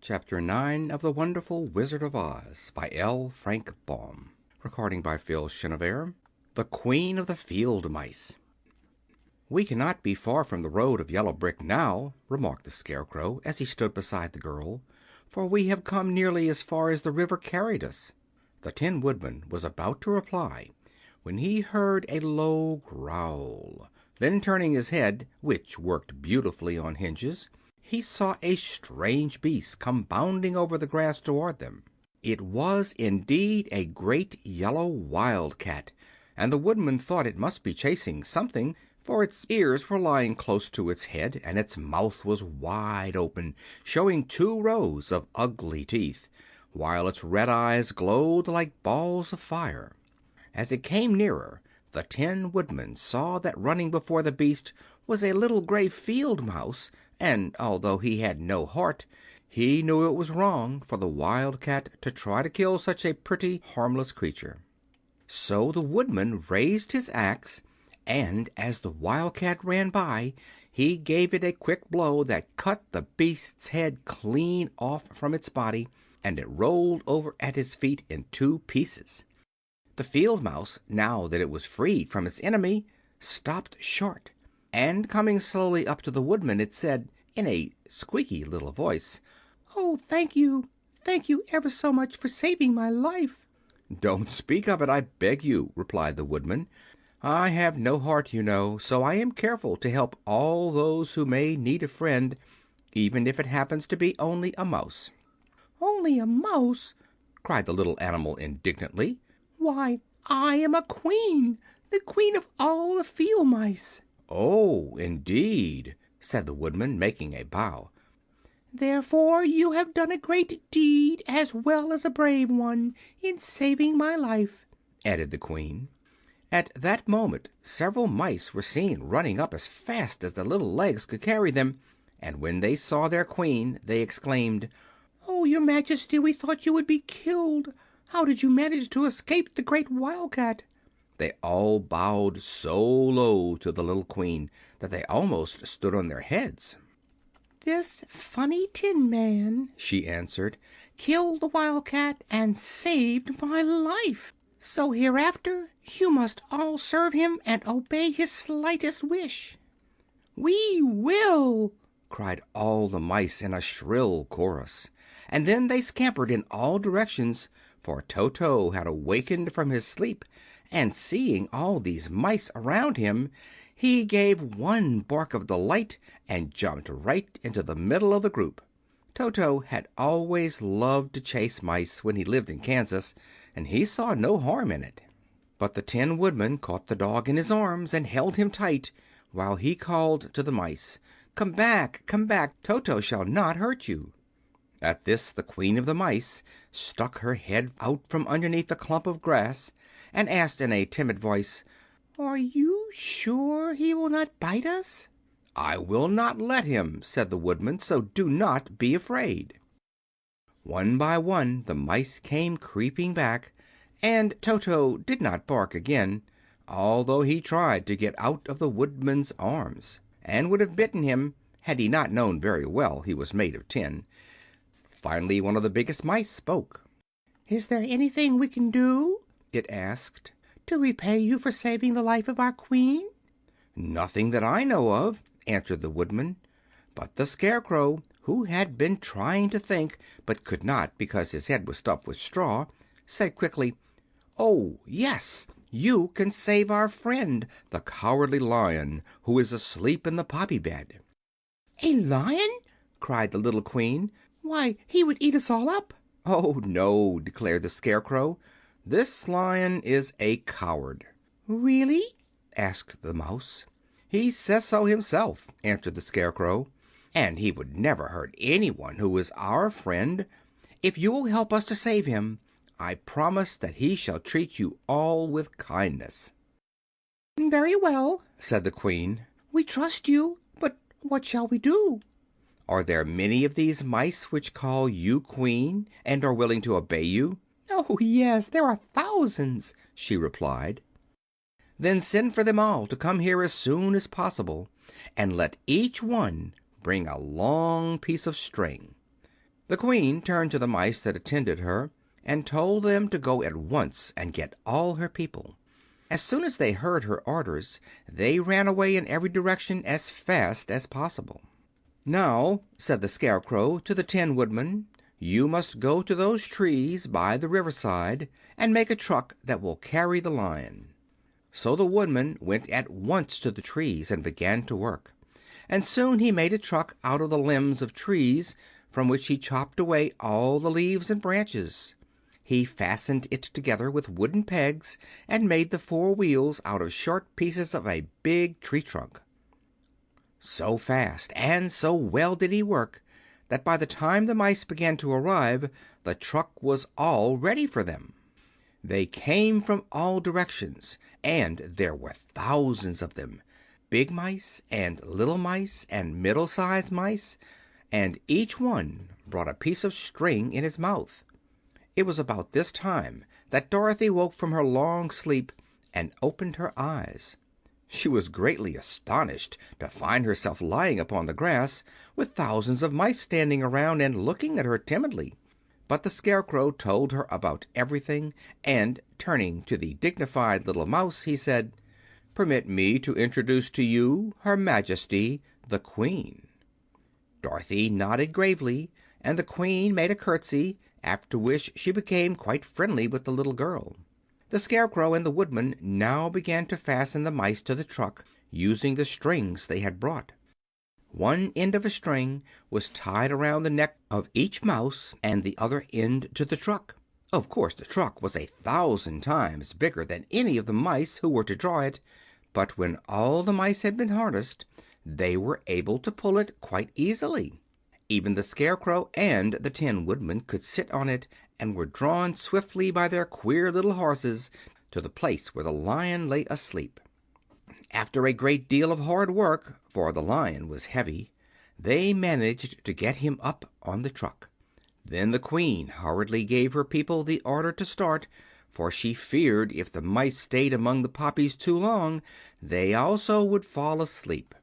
Chapter 9 of The Wonderful Wizard of Oz by L. Frank Baum. Recording by Phil Chenevert. The Queen of the Field Mice. "We cannot be far from the road of yellow brick now," remarked the Scarecrow, as he stood beside the girl, "for we have come nearly as far as the river carried us." The Tin Woodman was about to reply when he heard a low growl. Then, turning his head, which worked beautifully on hinges, he saw a strange beast come bounding over the grass toward them. It was indeed a great yellow wildcat, and the Woodman thought it must be chasing something, for its ears were lying close to its head, and its mouth was wide open, showing 2 rows of ugly teeth, while its red eyes glowed like balls of fire. As it came nearer, the Tin Woodman saw that running before the beast was a little gray field mouse, and although he had no heart, he knew it was wrong for the wildcat to try to kill such a pretty, harmless creature. So the Woodman raised his axe, and as the wildcat ran by, he gave it a quick blow that cut the beast's head clean off from its body, and it rolled over at his feet in 2 pieces. The field mouse, now that it was freed from its enemy, stopped short, and coming slowly up to the Woodman, it said, in a squeaky little voice, "Oh, thank you ever so much for saving my life." "Don't speak of it, I beg you," replied the Woodman. "I have no heart, you know, so I am careful to help all those who may need a friend, even if it happens to be only a mouse." "Only a mouse!" cried the little animal indignantly. "Why, I am a queen, the queen of all the field mice." "Oh, indeed," said the Woodman, making a bow. "Therefore you have done a great deed, as well as a brave one, in saving my life," added the Queen. At that moment several mice were seen running up as fast as their little legs could carry them, and when they saw their Queen they exclaimed, "Oh, your Majesty, we thought you would be killed. How did you manage to escape the great wildcat?" They all bowed so low to the little Queen that they almost stood on their heads. "This funny Tin Man," she answered, "killed the wildcat and saved my life. So hereafter you must all serve him and obey his slightest wish." "We will!" cried all the mice in a shrill chorus, and then they scampered in all directions, for Toto had awakened from his sleep, and seeing all these mice around him, he gave one bark of delight and jumped right into the middle of the group. Toto had always loved to chase mice when he lived in Kansas, and he saw no harm in it. But the Tin Woodman caught the dog in his arms and held him tight, while he called to the mice, come back! Toto shall not hurt you." At this the Queen of the Mice stuck her head out from underneath a clump of grass and asked in a timid voice, "Are you sure he will not bite us?" "I will not let him," said the Woodman, "so do not be afraid." One by one the mice came creeping back, and Toto did not bark again, although he tried to get out of the Woodman's arms, and would have bitten him had he not known very well he was made of tin. Finally one of the biggest mice spoke. "Is there anything we can do," it asked, "to repay you for saving the life of our Queen?" "Nothing that I know of," answered the Woodman. But the Scarecrow, who had been trying to think, but could not because his head was stuffed with straw, said quickly, "Oh, yes! You can save our friend, the Cowardly Lion, who is asleep in the poppy bed." "A lion?" cried the little Queen. "Why, he would eat us all up." "Oh, no," declared the Scarecrow. "This lion is a coward." "Really?" asked the mouse. "He says so himself," answered the Scarecrow, "and he would never hurt anyone who is our friend. If you will help us to save him, I promise that he shall treat you all with kindness." "Very well," said the Queen. "We trust you, but what shall we do?" "Are there many of these mice which call you Queen and are willing to obey you?" "Oh, yes, there are thousands," she replied. "Then send for them all to come here as soon as possible, and let each one bring a long piece of string." The Queen turned to the mice that attended her, and told them to go at once and get all her people. As soon as they heard her orders, they ran away in every direction as fast as possible. "Now," said the Scarecrow to the Tin Woodman, "you must go to those trees by the riverside and make a truck that will carry the Lion." So the Woodman went at once to the trees and began to work, and soon he made a truck out of the limbs of trees, from which he chopped away all the leaves and branches. He fastened it together with wooden pegs and made the four wheels out of short pieces of a big tree trunk. So fast and so well did he work that by the time the mice began to arrive the truck was all ready for them. They came from all directions, and there were thousands of them, big mice and little mice and middle-sized mice, and each one brought a piece of string in his mouth. It was about this time that Dorothy woke from her long sleep and opened her eyes. She was greatly astonished to find herself lying upon the grass, with thousands of mice standing around and looking at her timidly. But the Scarecrow told her about everything, and turning to the dignified little mouse, he said, "Permit me to introduce to you Her Majesty, the Queen." Dorothy nodded gravely, and the Queen made a curtsy, after which she became quite friendly with the little girl. The Scarecrow and the Woodman now began to fasten the mice to the truck, using the strings they had brought. One end of a string was tied around the neck of each mouse and the other end to the truck. Of course the truck was 1,000 times bigger than any of the mice who were to draw it, but when all the mice had been harnessed they were able to pull it quite easily. Even the Scarecrow and the Tin Woodman could sit on it, and were drawn swiftly by their queer little horses to the place where the Lion lay asleep. After a great deal of hard work, for the Lion was heavy, they managed to get him up on the truck. Then the Queen hurriedly gave her people the order to start, for she feared if the mice stayed among the poppies too long they also would fall asleep.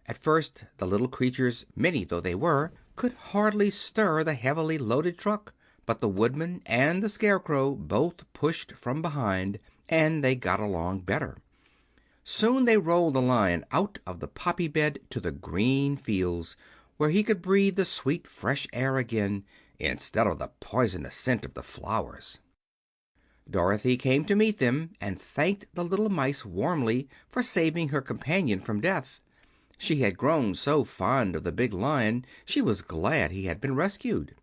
At first the little creatures, many though they were, could hardly stir the heavily loaded truck, but the Woodman and the Scarecrow both pushed from behind, and they got along better. Soon they rolled the Lion out of the poppy bed to the green fields, where he could breathe the sweet fresh air again, instead of the poisonous scent of the flowers. Dorothy came to meet them, and thanked the little mice warmly for saving her companion from death. She had grown so fond of the big Lion she was glad he had been rescued.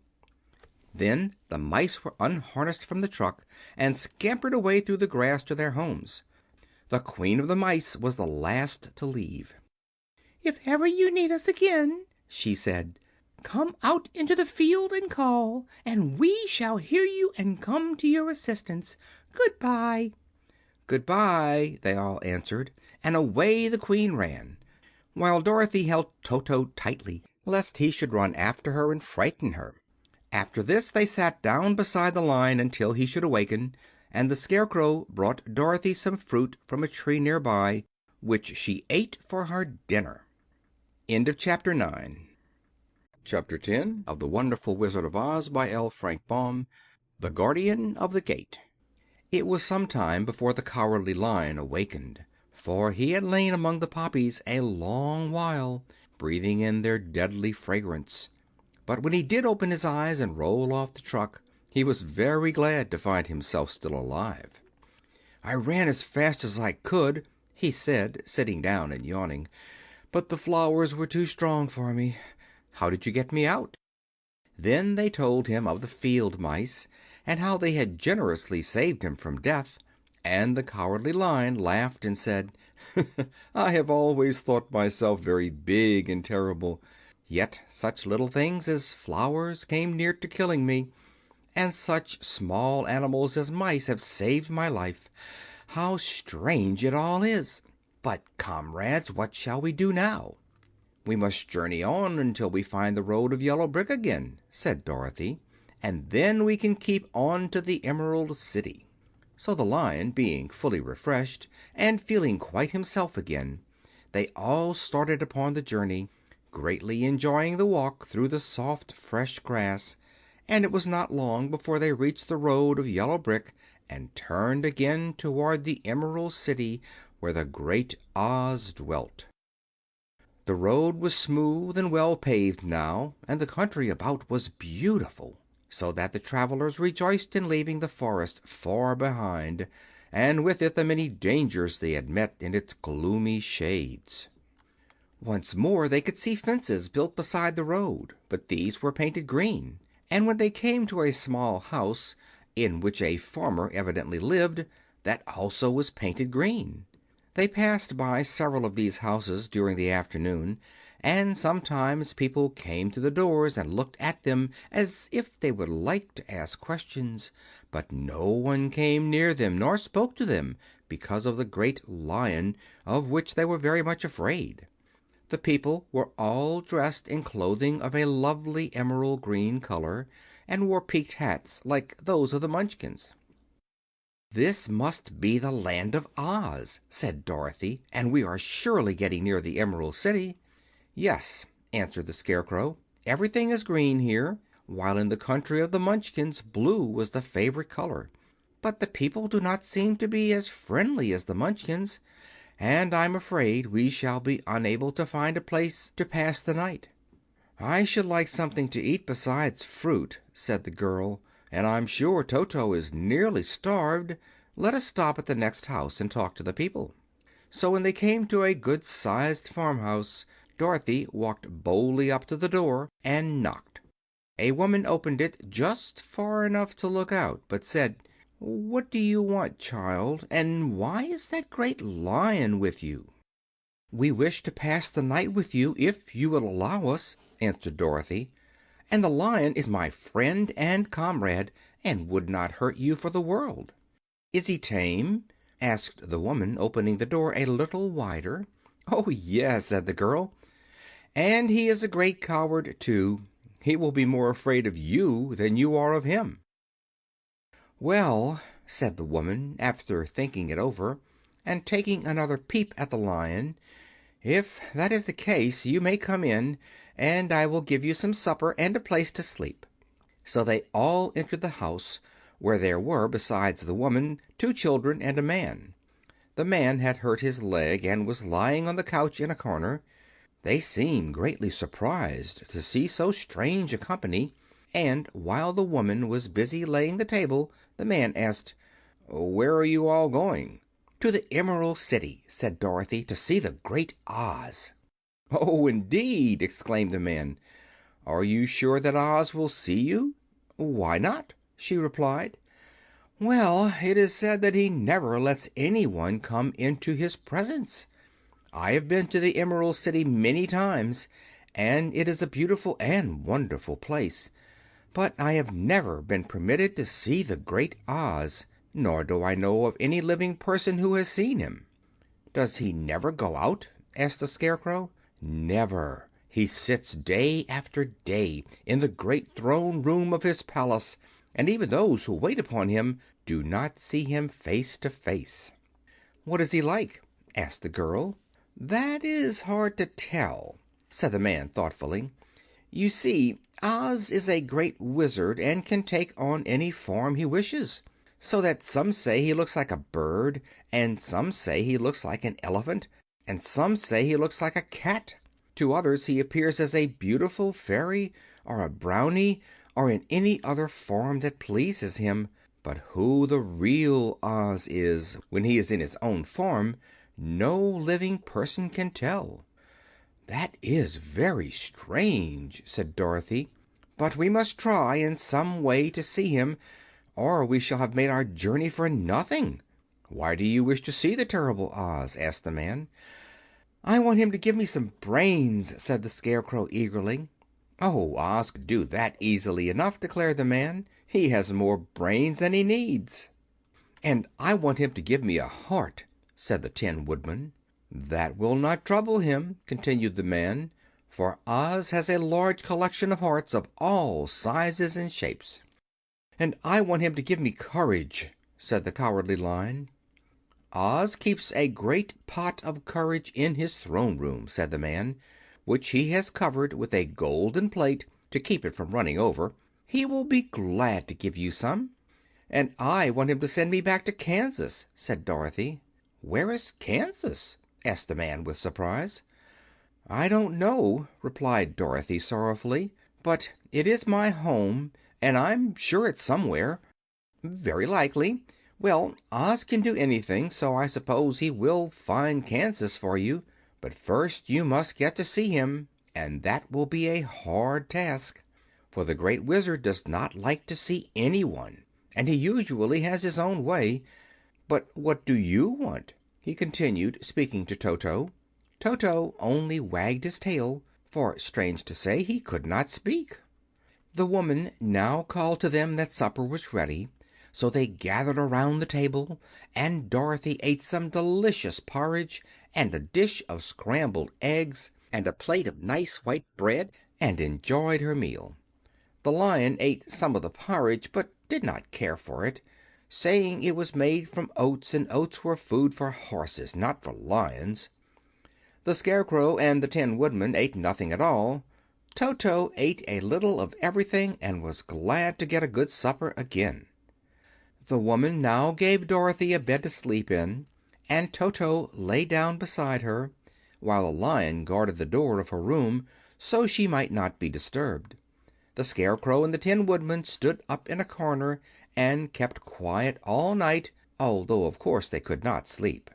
Then the mice were unharnessed from the truck and scampered away through the grass to their homes. The Queen of the Mice was the last to leave. "If ever you need us again," she said, "come out into the field and call, and we shall hear you and come to your assistance. Goodbye." "Goodbye," they all answered, and away the Queen ran, while Dorothy held Toto tightly, lest he should run after her and frighten her. After this they sat down beside the Lion until he should awaken, and the Scarecrow brought Dorothy some fruit from a tree near by, which she ate for her dinner. End of Chapter 9. Chapter 10 of The Wonderful Wizard of Oz by L. Frank Baum. The Guardian of the Gate. It was some time before the Cowardly Lion awakened, for he had lain among the poppies a long while, breathing in their deadly fragrance. But when he did open his eyes and roll off the truck, he was very glad to find himself still alive. "I ran as fast as I could," he said, sitting down and yawning, "but the flowers were too strong for me. How did you get me out?" Then they told him of the field mice, and how they had generously saved him from death, and the Cowardly Lion laughed and said, "I have always thought myself very big and terrible, yet such little things as flowers came near to killing me, and such small animals as mice have saved my life. How strange it all is! But, comrades, what shall we do now?" "We must journey on until we find the road of yellow brick again," said Dorothy, "and then we can keep on to the Emerald City." So the Lion, being fully refreshed and feeling quite himself again, they all started upon the journey, greatly enjoying the walk through the soft, fresh grass, and it was not long before they reached the road of yellow brick and turned again toward the Emerald City where the great Oz dwelt. The road was smooth and well paved now, and the country about was beautiful, so that the travelers rejoiced in leaving the forest far behind, and with it the many dangers they had met in its gloomy shades. Once more they could see fences built beside the road, but these were painted green, and when they came to a small house in which a farmer evidently lived, that also was painted green. They passed by several of these houses during the afternoon, and sometimes people came to the doors and looked at them as if they would like to ask questions, but no one came near them nor spoke to them because of the great lion, of which they were very much afraid. The people were all dressed in clothing of a lovely emerald green color, and wore peaked hats like those of the Munchkins. "This must be the Land of Oz," said Dorothy, "and we are surely getting near the Emerald City." "Yes," answered the Scarecrow. "Everything is green here, while in the country of the Munchkins blue was the favorite color. But the people do not seem to be as friendly as the Munchkins, and I'm afraid we shall be unable to find a place to pass the night." "I should like something to eat besides fruit," said the girl, "and I'm sure Toto is nearly starved. Let us stop at the next house and talk to the people." So when they came to a good-sized farmhouse, Dorothy walked boldly up to the door and knocked. A woman opened it just far enough to look out, but said, "What do you want, child, and why is that great lion with you?" "We wish to pass the night with you, if you will allow us," answered Dorothy. "And the lion is my friend and comrade, and would not hurt you for the world." "Is he tame?" asked the woman, opening the door a little wider. "Oh, yes," said the girl, "and he is a great coward, too. He will be more afraid of you than you are of him." "Well," said the woman, after thinking it over and taking another peep at the lion, "if that is the case, you may come in, and I will give you some supper and a place to sleep." So they all entered the house, where there were, besides the woman, 2 children and a man. The man had hurt his leg and was lying on the couch in a corner. They seemed greatly surprised to see so strange a company, and while the woman was busy laying the table, the man asked, "Where are you all going?" "To the Emerald City," said Dorothy, "to see the great Oz." "Oh, indeed!" exclaimed the man. "Are you sure that Oz will see you?" "Why not?" she replied. "Well, it is said that he never lets anyone come into his presence. I have been to the Emerald City many times, and it is a beautiful and wonderful place, but I have never been permitted to see the great Oz, nor do I know of any living person who has seen him." "Does he never go out?" asked the Scarecrow. "Never. He sits day after day in the great throne room of his palace, and even those who wait upon him do not see him face to face." "What is he like?" asked the girl. "That is hard to tell," said the man thoughtfully. "You see, Oz is a great wizard and can take on any form he wishes, so that some say he looks like a bird, and some say he looks like an elephant, and some say he looks like a cat. To others he appears as a beautiful fairy, or a brownie, or in any other form that pleases him. But who the real Oz is, when he is in his own form, no living person can tell." "That is very strange," said Dorothy. "But we must try in some way to see him, or we shall have made our journey for nothing." "Why do you wish to see the terrible Oz?" asked the man. "I want him to give me some brains," said the Scarecrow eagerly. "Oh, Oz could do that easily enough," declared the man. "He has more brains than he needs." "And I want him to give me a heart," said the Tin Woodman. "That will not trouble him," continued the man, "for Oz has a large collection of hearts of all sizes and shapes." "And I want him to give me courage," said the Cowardly Lion. "Oz keeps a great pot of courage in his throne room," said the man, which he has covered with a golden plate to keep it from running over. He will be glad to give you some." "And I want him to send me back to Kansas," said Dorothy. "Where is Kansas?" asked the man with surprise. "I don't know," replied Dorothy sorrowfully, "but it is my home, and I'm sure it's somewhere." "Very likely. Well, Oz can do anything, so I suppose he will find Kansas for you. But first you must get to see him, and that will be a hard task, for the Great Wizard does not like to see anyone, and he usually has his own way. But what do you want?" he continued, speaking to Toto. Toto only wagged his tail, for, strange to say, he could not speak. The woman now called to them that supper was ready, so they gathered around the table, and Dorothy ate some delicious porridge, and a dish of scrambled eggs, and a plate of nice white bread, and enjoyed her meal. The Lion ate some of the porridge, but did not care for it, saying it was made from oats, and oats were food for horses, not for lions. The Scarecrow and the Tin Woodman ate nothing at all. Toto ate a little of everything, and was glad to get a good supper again. The woman now gave Dorothy a bed to sleep in, and Toto lay down beside her, while the Lion guarded the door of her room so she might not be disturbed. The Scarecrow and the Tin Woodman stood up in a corner and kept quiet all night, although of course they could not sleep.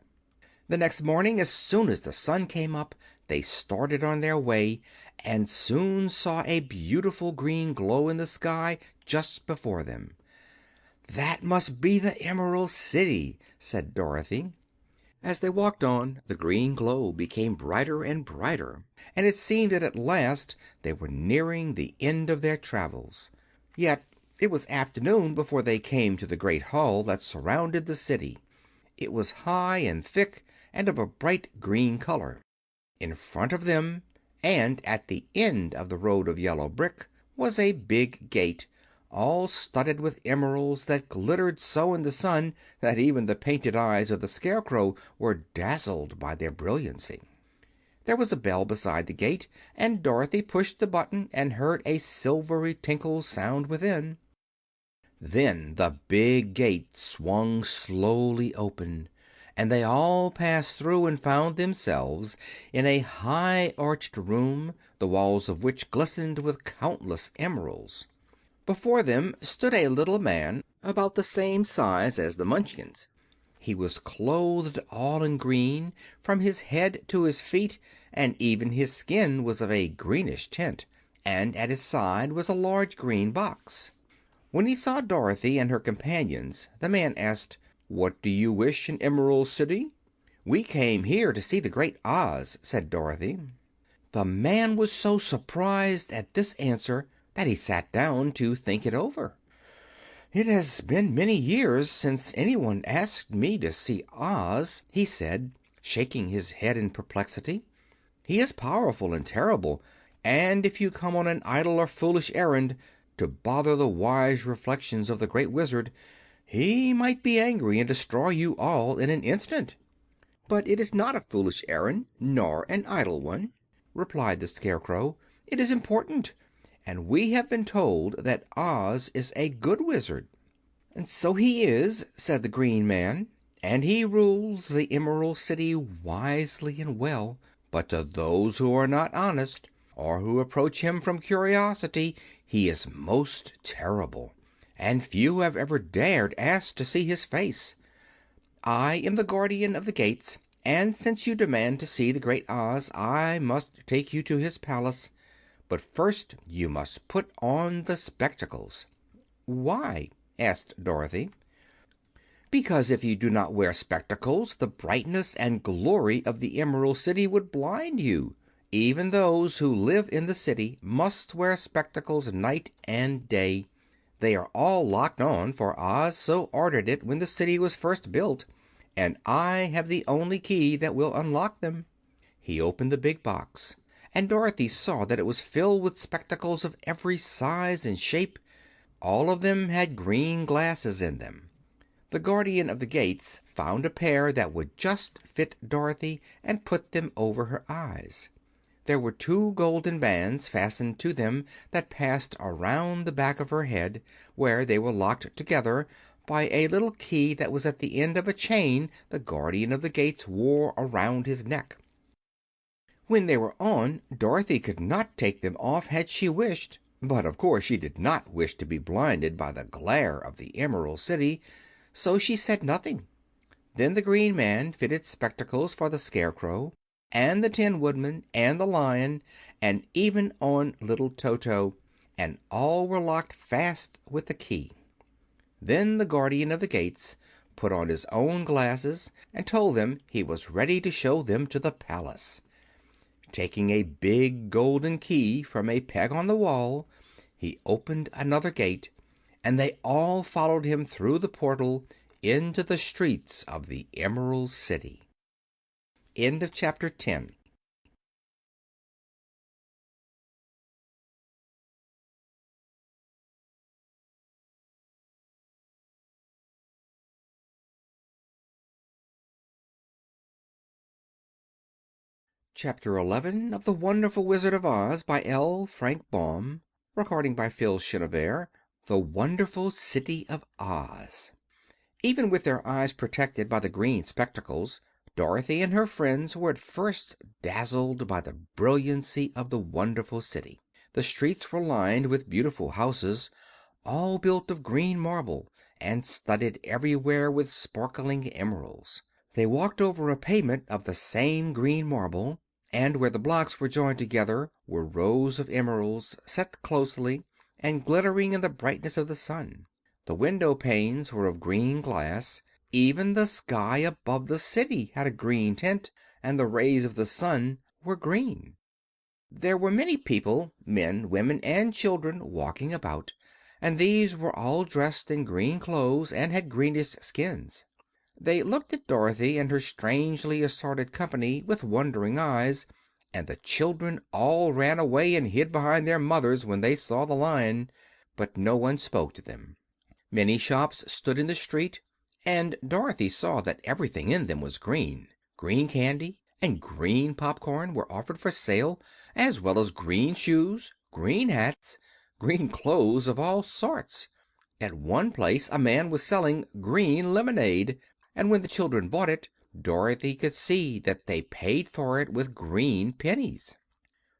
The next morning, as soon as the sun came up, they started on their way, and soon saw a beautiful green glow in the sky just before them. "That must be the Emerald City," said Dorothy. As they walked on, the green glow became brighter and brighter, and it seemed that at last they were nearing the end of their travels. Yet it was afternoon before they came to the great hall that surrounded the city. It was high and thick, and of a bright green color. In front of them, and at the end of the road of yellow brick, was a big gate, all studded with emeralds that glittered so in the sun that even the painted eyes of the Scarecrow were dazzled by their brilliancy. There was a bell beside the gate, and Dorothy pushed the button and heard a silvery tinkle sound within. Then the big gate swung slowly open, and they all passed through and found themselves in a high arched room, the walls of which glistened with countless emeralds. Before them stood a little man about the same size as the Munchkins. He was clothed all in green, from his head to his feet, and even his skin was of a greenish tint, and at his side was a large green box. When he saw Dorothy and her companions, the man asked, "What do you wish in Emerald City?" "We came here to see the Great Oz," said Dorothy. The man was so surprised at this answer that he sat down to think it over. "It has been many years since anyone asked me to see Oz," he said, shaking his head in perplexity. "He is powerful and terrible, and if you come on an idle or foolish errand to bother the wise reflections of the Great Wizard, he might be angry and destroy you all in an instant." "But it is not a foolish errand, nor an idle one," replied the Scarecrow. "It is important, and we have been told that Oz is a good wizard." "And so he is," said the Green Man, "and he rules the Emerald City wisely and well. But to those who are not honest, or who approach him from curiosity, he is most terrible, and few have ever dared ask to see his face. I am the Guardian of the Gates, and since you demand to see the Great Oz, I must take you to his palace. But first you must put on the spectacles." "Why?" asked Dorothy. "Because if you do not wear spectacles, the brightness and glory of the Emerald City would blind you. Even those who live in the city must wear spectacles night and day. They are all locked on, for Oz so ordered it when the city was first built, and I have the only key that will unlock them." He opened the big box, and Dorothy saw that it was filled with spectacles of every size and shape. All of them had green glasses in them. The Guardian of the Gates found a pair that would just fit Dorothy and put them over her eyes. There were two golden bands fastened to them that passed around the back of her head, where they were locked together by a little key that was at the end of a chain the Guardian of the Gates wore around his neck. When they were on, Dorothy could not take them off had she wished, but of course she did not wish to be blinded by the glare of the Emerald City, so she said nothing. Then the Green Man fitted spectacles for the Scarecrow, and the Tin Woodman, and the Lion, and even on little Toto, and all were locked fast with the key. Then the Guardian of the Gates put on his own glasses and told them he was ready to show them to the palace. Taking a big golden key from a peg on the wall, he opened another gate, and they all followed him through the portal into the streets of the Emerald City. End of chapter 10. Chapter 11 of The Wonderful Wizard of Oz by L. Frank Baum. Recording by Phil Chenevert. The Wonderful City of Oz. Even with their eyes protected by the green spectacles, Dorothy and her friends were at first dazzled by the brilliancy of the wonderful city. The streets were lined with beautiful houses, all built of green marble and studded everywhere with sparkling emeralds. They walked over a pavement of the same green marble, and where the blocks were joined together were rows of emeralds set closely and glittering in the brightness of the sun. The window panes were of green glass. Even the sky above the city had a green tint, and the rays of the sun were green. There were many people, men, women, and children, walking about, and these were all dressed in green clothes and had greenish skins. They looked at Dorothy and her strangely assorted company with wondering eyes, and the children all ran away and hid behind their mothers when they saw the Lion, but no one spoke to them. Many shops stood in the street, and Dorothy saw that everything in them was green. Green candy and green popcorn were offered for sale, as well as green shoes, green hats, green clothes of all sorts. At one place a man was selling green lemonade, and when the children bought it, Dorothy could see that they paid for it with green pennies.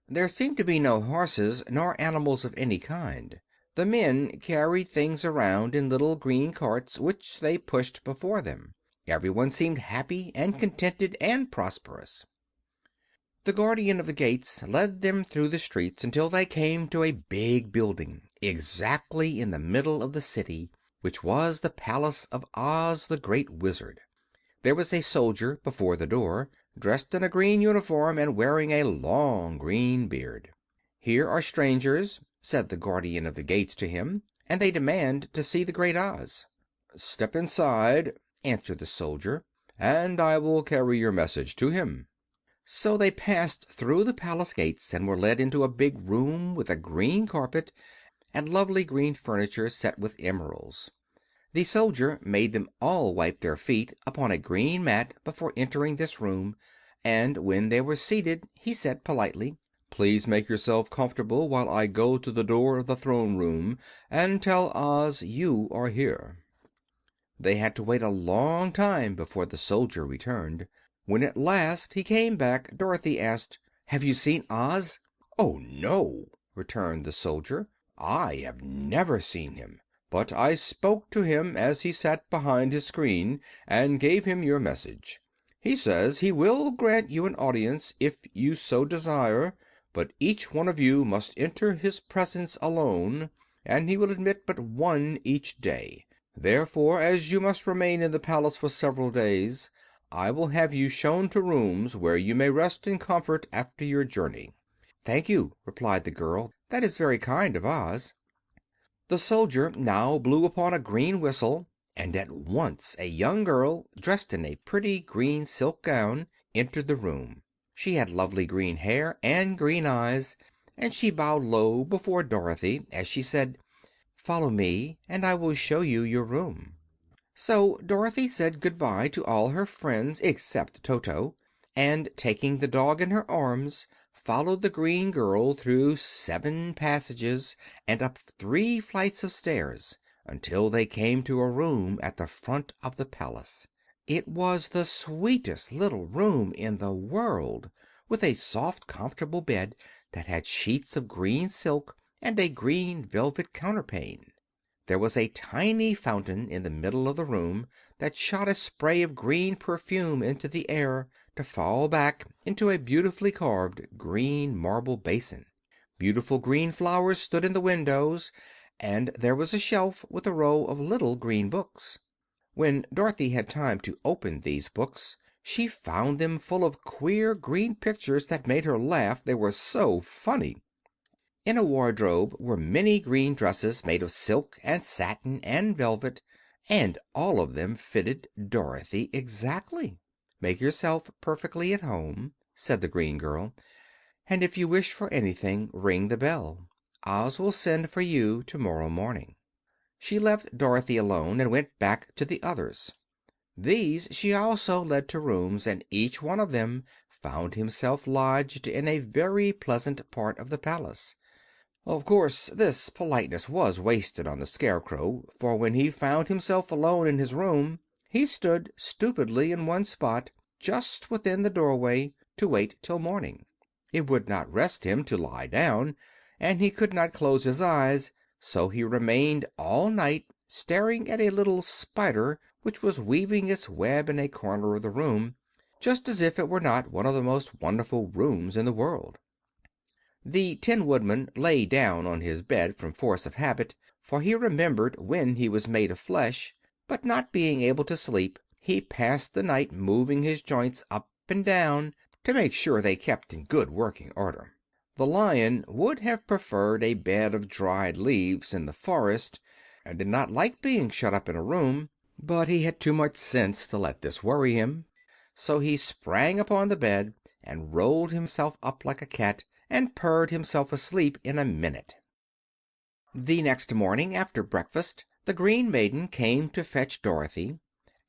There seemed to be no horses nor animals of any kind. The men carried things around in little green carts, which they pushed before them. Everyone seemed happy and contented and prosperous. The Guardian of the Gates led them through the streets until they came to a big building, exactly in the middle of the city, which was the palace of Oz the Great Wizard. There was a soldier before the door, dressed in a green uniform and wearing a long green beard. "Here are strangers," said the Guardian of the Gates to him, "and they demand to see the Great Oz." "Step inside," answered the soldier, "and I will carry your message to him." So they passed through the palace gates and were led into a big room with a green carpet and lovely green furniture set with emeralds. The soldier made them all wipe their feet upon a green mat before entering this room, and when they were seated he said politely, "Please make yourself comfortable while I go to the door of the throne room and tell Oz you are here." They had to wait a long time before the soldier returned. When at last he came back, Dorothy asked, "Have you seen Oz?" "Oh, no," returned the soldier. "I have never seen him. But I spoke to him as he sat behind his screen, and gave him your message. He says he will grant you an audience if you so desire, but each one of you must enter his presence alone, and he will admit but one each day. Therefore, as you must remain in the palace for several days, I will have you shown to rooms where you may rest in comfort after your journey." "Thank you," replied the girl. "That is very kind of Oz." The soldier now blew upon a green whistle, and at once a young girl, dressed in a pretty green silk gown, entered the room. She had lovely green hair and green eyes, and she bowed low before Dorothy as she said, "Follow me, and I will show you your room." So Dorothy said good-bye to all her friends except Toto, and taking the dog in her arms, followed the green girl through 7 passages and up 3 flights of stairs until they came to a room at the front of the palace. It was the sweetest little room in the world, with a soft, comfortable bed that had sheets of green silk and a green velvet counterpane. There was a tiny fountain in the middle of the room that shot a spray of green perfume into the air to fall back into a beautifully carved green marble basin. Beautiful green flowers stood in the windows, and there was a shelf with a row of little green books. When Dorothy had time to open these books, she found them full of queer green pictures that made her laugh, they were so funny. In a wardrobe were many green dresses made of silk and satin and velvet, and all of them fitted Dorothy exactly. "Make yourself perfectly at home," said the green girl, "and if you wish for anything, ring the bell. Oz will send for you tomorrow morning." She left Dorothy alone and went back to the others. These she also led to rooms, and each one of them found himself lodged in a very pleasant part of the palace. Of course, this politeness was wasted on the Scarecrow, for when he found himself alone in his room he stood stupidly in one spot, just within the doorway, to wait till morning. It would not rest him to lie down, and he could not close his eyes, so he remained all night staring at a little spider which was weaving its web in a corner of the room, just as if it were not one of the most wonderful rooms in the world. The Tin Woodman lay down on his bed from force of habit, for he remembered when he was made of flesh, but not being able to sleep, he passed the night moving his joints up and down to make sure they kept in good working order. The Lion would have preferred a bed of dried leaves in the forest, and did not like being shut up in a room, but he had too much sense to let this worry him. So he sprang upon the bed and rolled himself up like a cat, and purred himself asleep in a minute. The next morning, after breakfast, the Green Maiden came to fetch Dorothy,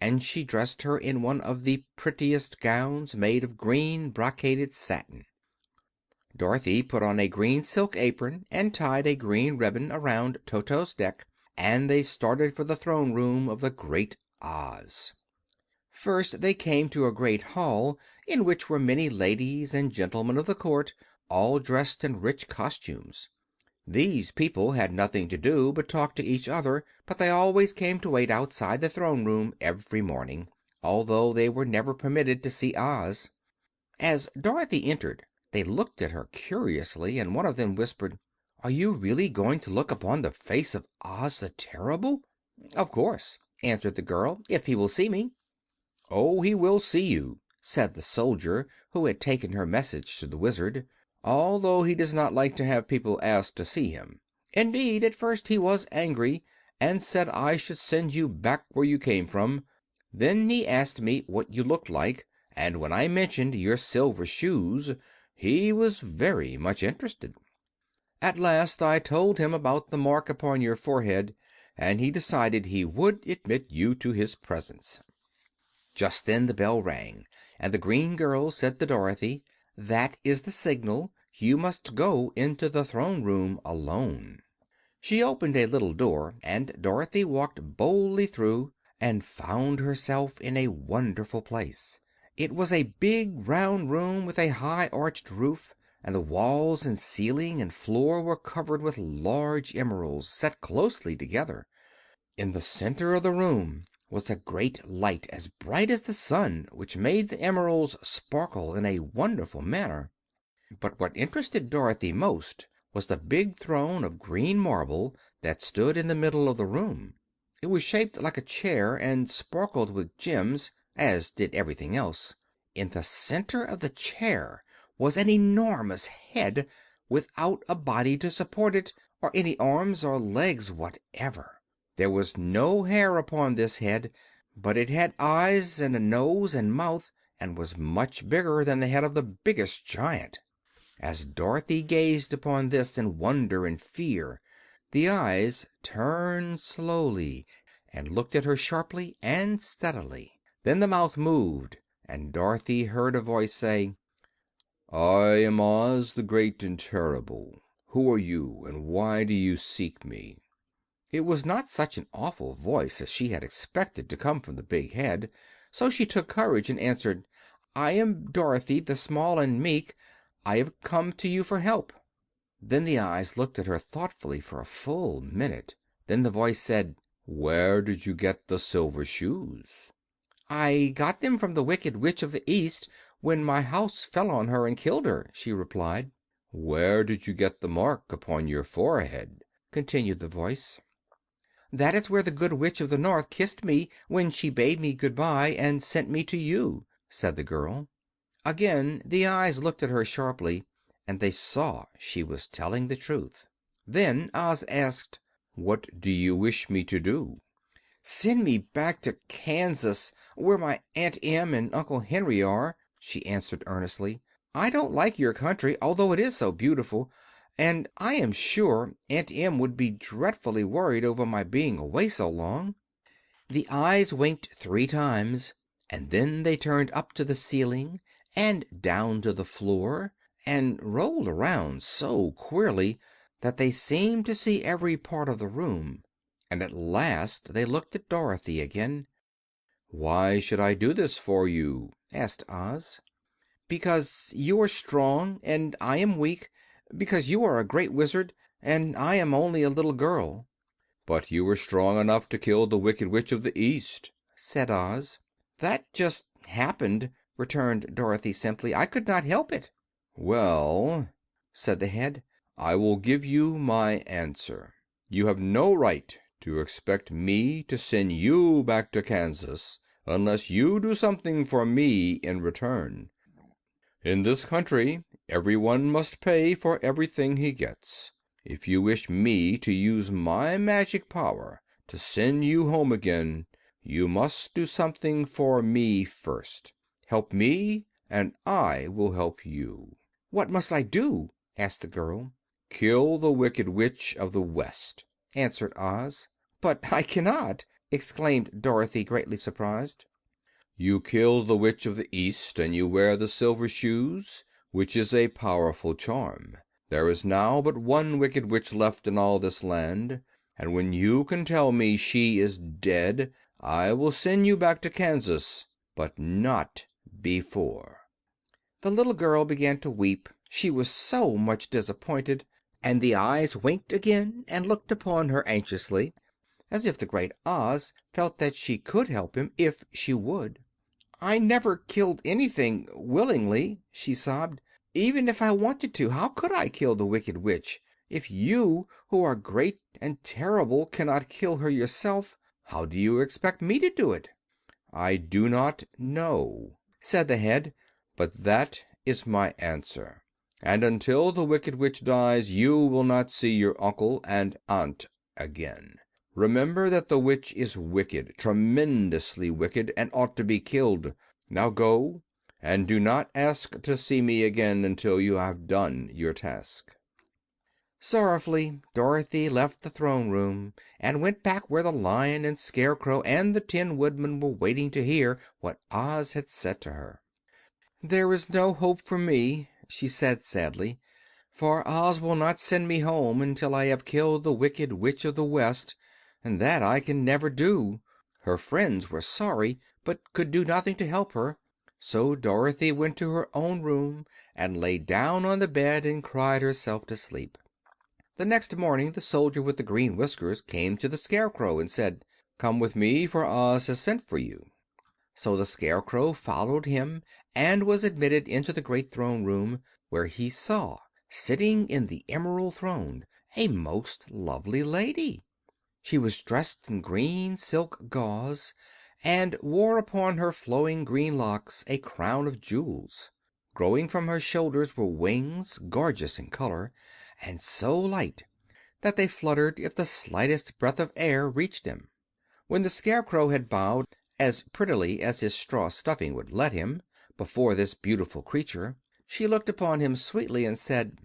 and she dressed her in one of the prettiest gowns, made of green brocaded satin. Dorothy put on a green silk apron and tied a green ribbon around Toto's neck, and they started for the throne room of the Great Oz. First they came to a great hall in which were many ladies and gentlemen of the court, all dressed in rich costumes. These people had nothing to do but talk to each other, but they always came to wait outside the throne room every morning, although they were never permitted to see Oz. As Dorothy entered, they looked at her curiously, and one of them whispered, "Are you really going to look upon the face of Oz the Terrible?" "Of course," answered the girl, "if he will see me." "Oh, he will see you," said the soldier who had taken her message to the Wizard, "although he does not like to have people ask to see him. Indeed, at first he was angry, and said I should send you back where you came from. Then he asked me what you looked like, and when I mentioned your silver shoes he was very much interested. At last I told him about the mark upon your forehead, and he decided he would admit you to his presence." Just then the bell rang, and the green girl said to Dorothy, "That is the signal. You must go into the throne room alone." She opened a little door, and Dorothy walked boldly through and found herself in a wonderful place. It was a big round room with a high arched roof, and the walls and ceiling and floor were covered with large emeralds set closely together. In the center of the room was a great light as bright as the sun, which made the emeralds sparkle in a wonderful manner. But what interested Dorothy most was the big throne of green marble that stood in the middle of the room. It was shaped like a chair and sparkled with gems, as did everything else. In the center of the chair was an enormous head, without a body to support it, or any arms or legs whatever. There was no hair upon this head, but it had eyes and a nose and mouth, and was much bigger than the head of the biggest giant. As Dorothy gazed upon this in wonder and fear, the eyes turned slowly and looked at her sharply and steadily. Then the mouth moved, and Dorothy heard a voice say, I am Oz, the Great and Terrible. Who are you, and why do you seek me?" It was not such an awful voice as she had expected to come from the big head, so she took courage and answered, "I am Dorothy, the small and meek. I have come to you for help." Then the eyes looked at her thoughtfully for a full minute. Then the voice said, "Where did you get the silver shoes?" "I got them from the Wicked Witch of the East when my house fell on her and killed her," she replied. "Where did you get the mark upon your forehead?" continued the voice. "That is where the Good Witch of the North kissed me when she bade me good bye and sent me to you," said the girl. Again the eyes looked at her sharply, and they saw she was telling the truth. Then Oz asked, "What do you wish me to do?" "Send me back to Kansas, where my Aunt Em and Uncle Henry are," she answered earnestly. "I don't like your country, although it is so beautiful, and I am sure Aunt Em would be dreadfully worried over my being away so long." The eyes winked 3 times, and then they turned up to the ceiling and down to the floor, and rolled around so queerly that they seemed to see every part of the room. And at last they looked at Dorothy again. "Why should I do this for you?" asked Oz. "Because you are strong and I am weak. Because you are a great wizard and I am only a little girl." "But you were strong enough to kill the Wicked Witch of the East," said Oz. "That just happened," returned Dorothy simply. "I could not help it." "Well," said the head, "I will give you my answer. You have no right to expect me to send you back to Kansas unless you do something for me in return. In this country everyone must pay for everything he gets. If you wish me to use my magic power to send you home again, you must do something for me first. Help me, and I will help you." "What must I do?" asked the girl. "Kill the Wicked Witch of the West," answered Oz. "But I cannot!" exclaimed Dorothy, greatly surprised. "You kill the Witch of the East, and you wear the silver shoes, which is a powerful charm. There is now but one Wicked Witch left in all this land, and when you can tell me she is dead I will send you back to Kansas, but not before." The little girl began to weep, she was so much disappointed, and the eyes winked again and looked upon her anxiously, as if the great Oz felt that she could help him if she would. "I never killed anything willingly," she sobbed. "Even if I wanted to, how could I kill the Wicked Witch? If you, who are great and terrible, cannot kill her yourself, how do you expect me to do it?" "I do not know," said the head, "but that is my answer. And until the Wicked Witch dies you will not see your uncle and aunt again. Remember that the witch is wicked, tremendously wicked, and ought to be killed. Now go, and do not ask to see me again until you have done your task." Sorrowfully Dorothy left the throne room and went back where the Lion and Scarecrow and the Tin Woodman were waiting to hear what Oz had said to her. "There is no hope for me," she said sadly, "for Oz will not send me home until I have killed the Wicked Witch of the West, and that I can never do." Her friends were sorry, but could do nothing to help her, so Dorothy went to her own room and lay down on the bed and cried herself to sleep. The next morning the soldier with the green whiskers came to the Scarecrow and said, "Come with me, for Oz has sent for you." So the Scarecrow followed him and was admitted into the great throne room, where he saw, sitting in the emerald throne, a most lovely lady. She was dressed in green silk gauze, and wore upon her flowing green locks a crown of jewels. Growing from her shoulders were wings, gorgeous in color, and so light that they fluttered if the slightest breath of air reached them. When the Scarecrow had bowed, as prettily as his straw stuffing would let him, before this beautiful creature, she looked upon him sweetly and said,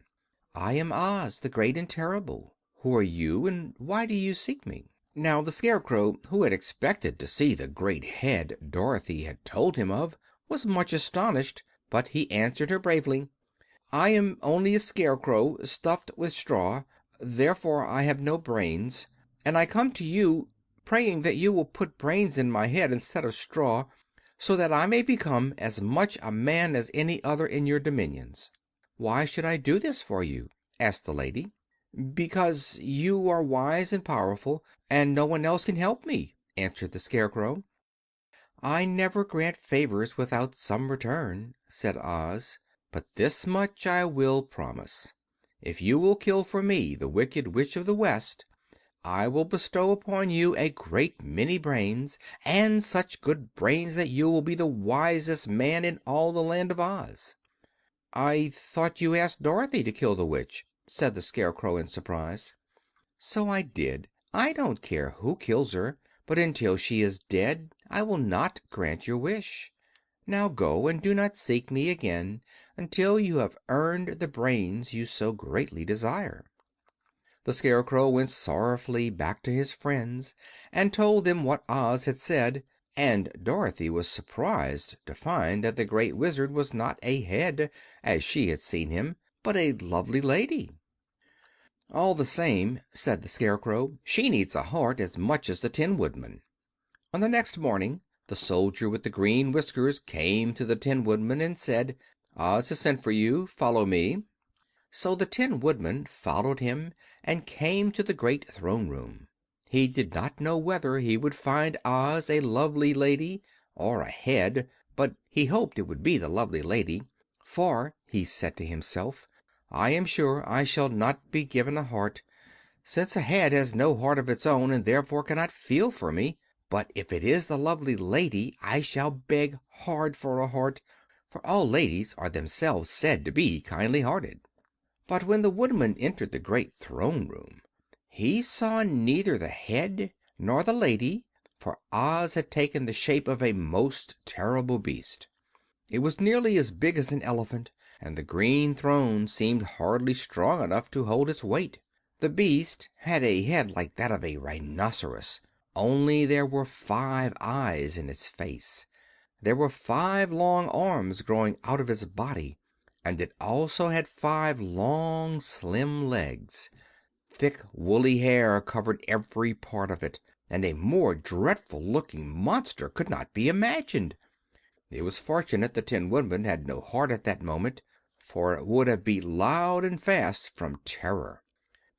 "I am Oz, the Great and Terrible. Who are you, and why do you seek me?" Now the Scarecrow, who had expected to see the great head Dorothy had told him of, was much astonished, but he answered her bravely. I am only a scarecrow stuffed with straw, therefore I have no brains, and I come to you praying that you will put brains in my head instead of straw, so that I may become as much a man as any other in your dominions." "Why should I do this for you?" asked the lady. "Because you are wise and powerful, and no one else can help me," answered the Scarecrow. "I never grant favors without some return," said Oz, "but this much I will promise. If you will kill for me the Wicked Witch of the West, I will bestow upon you a great many brains, and such good brains that you will be the wisest man in all the Land of Oz." "I thought you asked Dorothy to kill the witch," said the Scarecrow in surprise. "So I did. I don't care who kills her, but until she is dead I will not grant your wish. Now go, and do not seek me again until you have earned the brains you so greatly desire." The Scarecrow went sorrowfully back to his friends and told them what Oz had said, and Dorothy was surprised to find that the Great Wizard was not a head, as she had seen him, but a lovely lady. "All the same," said the Scarecrow, "she needs a heart as much as the Tin Woodman." On the next morning the soldier with the green whiskers came to the Tin Woodman and said, "Oz has sent for you. Follow me." So the Tin Woodman followed him and came to the great throne room. He did not know whether he would find Oz a lovely lady or a head, but he hoped it would be the lovely lady, "for," he said to himself, "I am sure I shall not be given a heart, since a head has no heart of its own and therefore cannot feel for me. But if it is the lovely lady I shall beg hard for a heart, for all ladies are themselves said to be kindly hearted." But when the Woodman entered the great throne room he saw neither the head nor the lady, for Oz had taken the shape of a most terrible beast. It was nearly as big as an elephant, and the green throne seemed hardly strong enough to hold its weight. The beast had a head like that of a rhinoceros, only there were 5 eyes in its face. There were 5 long arms growing out of its body, and it also had 5 long, slim legs. Thick, woolly hair covered every part of it, and a more dreadful looking monster could not be imagined. It was fortunate the Tin Woodman had no heart at that moment, for it would have beat loud and fast from terror.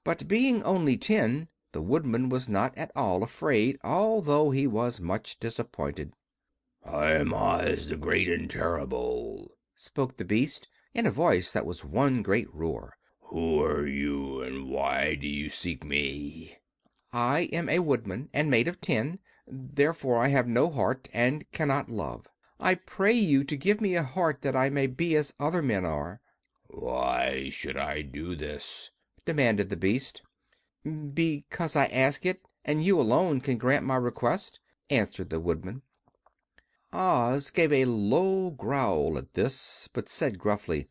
But being only tin, the Woodman was not at all afraid, although he was much disappointed. "I am Oz, the Great and Terrible," spoke the beast, in a voice that was one great roar. "Who are you, and why do you seek me?" "I am a woodman, and made of tin. Therefore I have no heart, and cannot love. I pray you to give me a heart that I may be as other men are." "Why should I do this?" demanded the beast. "Because I ask it, and you alone can grant my request," answered the Woodman. Oz gave a low growl at this, but said gruffly,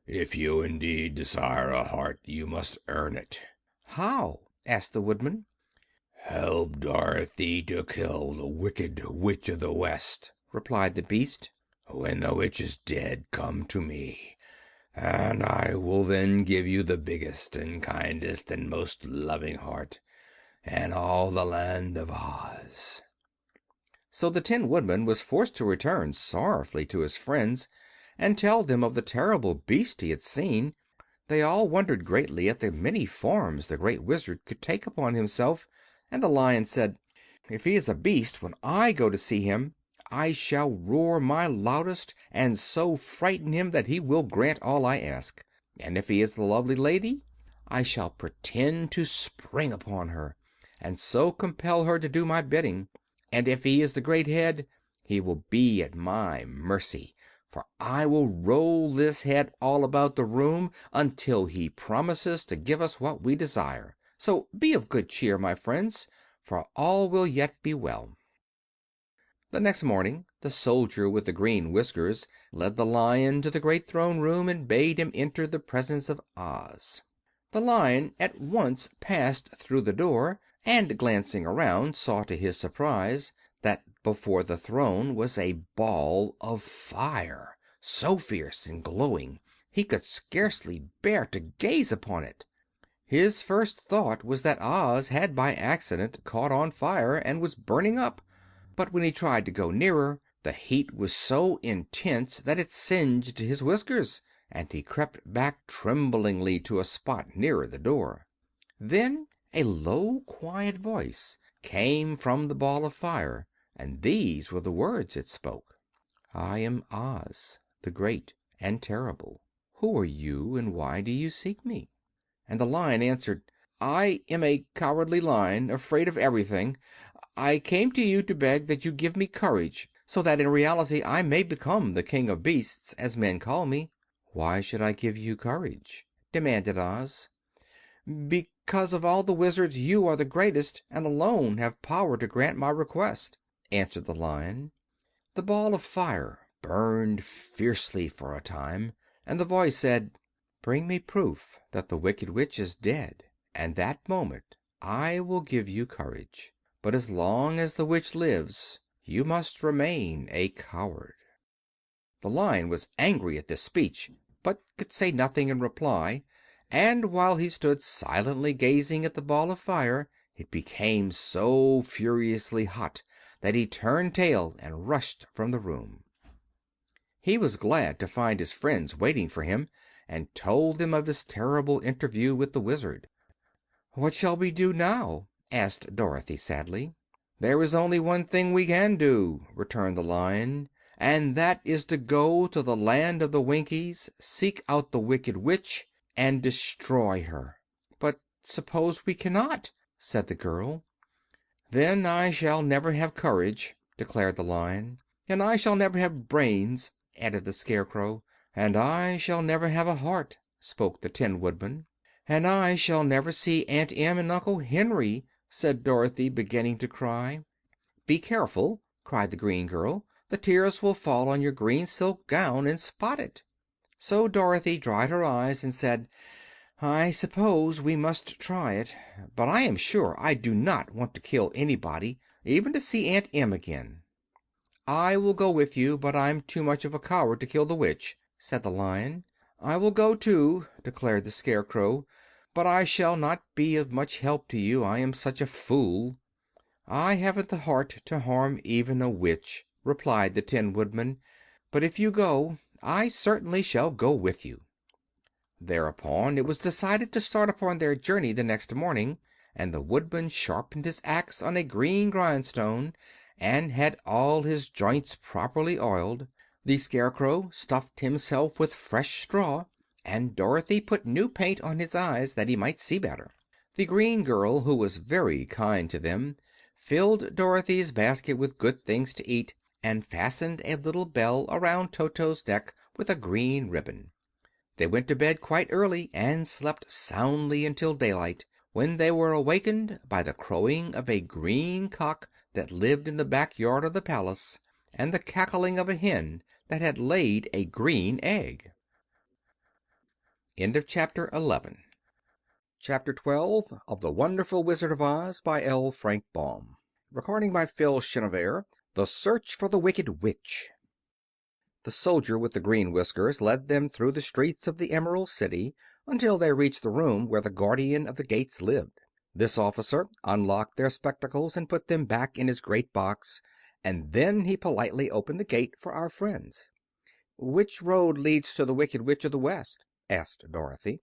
"If you indeed desire a heart, you must earn it." "How?" asked the Woodman. "Help Dorothy to kill the Wicked Witch of the West," replied the beast. "When the witch is dead, come to me, and I will then give you the biggest and kindest and most loving heart in all the Land of Oz." So the Tin Woodman was forced to return sorrowfully to his friends and tell them of the terrible beast he had seen. They all wondered greatly at the many forms the Great Wizard could take upon himself, and the Lion said, "If he is a beast, when I go to see him I shall roar my loudest and so frighten him that he will grant all I ask. And if he is the lovely lady, I shall pretend to spring upon her, and so compel her to do my bidding. And if he is the great head, he will be at my mercy, for I will roll this head all about the room until he promises to give us what we desire. So be of good cheer, my friends, for all will yet be well." The next morning the soldier with the green whiskers led the Lion to the great throne room and bade him enter the presence of Oz. The Lion at once passed through the door, and glancing around saw to his surprise that before the throne was a ball of fire, so fierce and glowing he could scarcely bear to gaze upon it. His first thought was that Oz had by accident caught on fire and was burning up, but when he tried to go nearer, the heat was so intense that it singed his whiskers, and he crept back tremblingly to a spot nearer the door. Then a low, quiet voice came from the ball of fire, and these were the words it spoke: "I am Oz, the Great and Terrible. Who are you, and why do you seek me?" And the Lion answered, "I am a Cowardly Lion, afraid of everything. I came to you to beg that you give me courage, so that in reality I may become the King of Beasts, as men call me." "Why should I give you courage?" demanded Oz. "Because of all the wizards you are the greatest, and alone have power to grant my request," answered the Lion. The ball of fire burned fiercely for a time, and the voice said, "Bring me proof that the Wicked Witch is dead, and that moment I will give you courage. But as long as the witch lives, you must remain a coward." The Lion was angry at this speech, but could say nothing in reply, and while he stood silently gazing at the ball of fire, it became so furiously hot that he turned tail and rushed from the room. He was glad to find his friends waiting for him, and told them of his terrible interview with the Wizard. "What shall we do now?" asked Dorothy sadly. "There is only one thing we can do," returned the Lion, "and that is to go to the land of the Winkies, seek out the Wicked Witch, and destroy her." "But suppose we cannot?" said the girl. "Then I shall never have courage," declared the Lion. "And I shall never have brains," added the Scarecrow. "And I shall never have a heart," spoke the Tin Woodman. "And I shall never see Aunt Em and Uncle Henry," said Dorothy, beginning to cry. "Be careful!" cried the green girl. "The tears will fall on your green silk gown and spot it." So Dorothy dried her eyes and said, "I suppose we must try it. But I am sure I do not want to kill anybody, even to see Aunt Em again." "I will go with you, but I'm too much of a coward to kill the witch," said the Lion. "I will go, too," declared the Scarecrow, "but I shall not be of much help to you, I am such a fool." "I haven't the heart to harm even a witch," replied the Tin Woodman. "But if you go, I certainly shall go with you." Thereupon it was decided to start upon their journey the next morning, and the Woodman sharpened his axe on a green grindstone and had all his joints properly oiled. The Scarecrow stuffed himself with fresh straw, and Dorothy put new paint on his eyes that he might see better. The green girl, who was very kind to them, filled Dorothy's basket with good things to eat, and fastened a little bell around Toto's neck with a green ribbon. They went to bed quite early and slept soundly until daylight, when they were awakened by the crowing of a green cock that lived in the back yard of the palace, and the cackling of a hen that had laid a green egg. Chapter 12 of The Wonderful Wizard of Oz by L. Frank Baum. Chenevert. The Search for the Wicked Witch. The soldier with the green whiskers led them through the streets of the Emerald City until they reached the room where the Guardian of the Gates lived. This officer unlocked their spectacles and put them back in his great box, and then he politely opened the gate for our friends. "Which road leads to the Wicked Witch of the West?" asked Dorothy.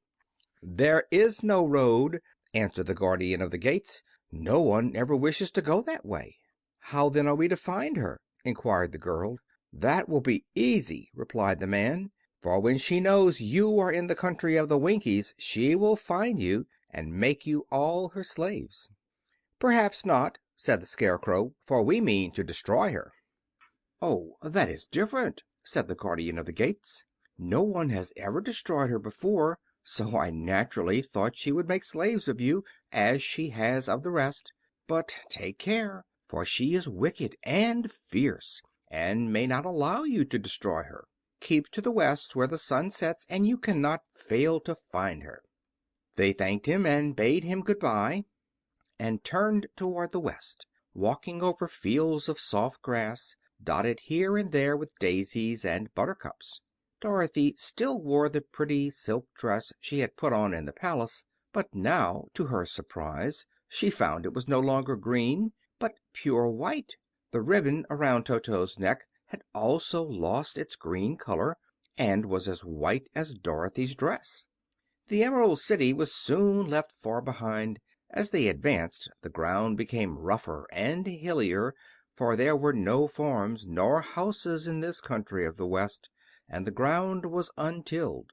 "There is no road," answered the Guardian of the Gates. "No one ever wishes to go that way." "How then are we to find her?" inquired the girl. "That will be easy," replied the man, "for when she knows you are in the country of the Winkies she will find you and make you all her slaves." "Perhaps not," said the Scarecrow, "for we mean to destroy her." "Oh, that is different," said the Guardian of the Gates. "No one has ever destroyed her before, so I naturally thought she would make slaves of you, as she has of the rest. But take care, for she is wicked and fierce, and may not allow you to destroy her. Keep to the west, where the sun sets, and you cannot fail to find her." They thanked him and bade him good bye, and turned toward the west, walking over fields of soft grass, dotted here and there with daisies and buttercups. Dorothy still wore the pretty silk dress she had put on in the palace, but now, to her surprise, she found it was no longer green, but pure white. The ribbon around Toto's neck had also lost its green color, and was as white as Dorothy's dress. The Emerald City was soon left far behind. As they advanced, the ground became rougher and hillier, for there were no farms nor houses in this country of the West, and the ground was untilled.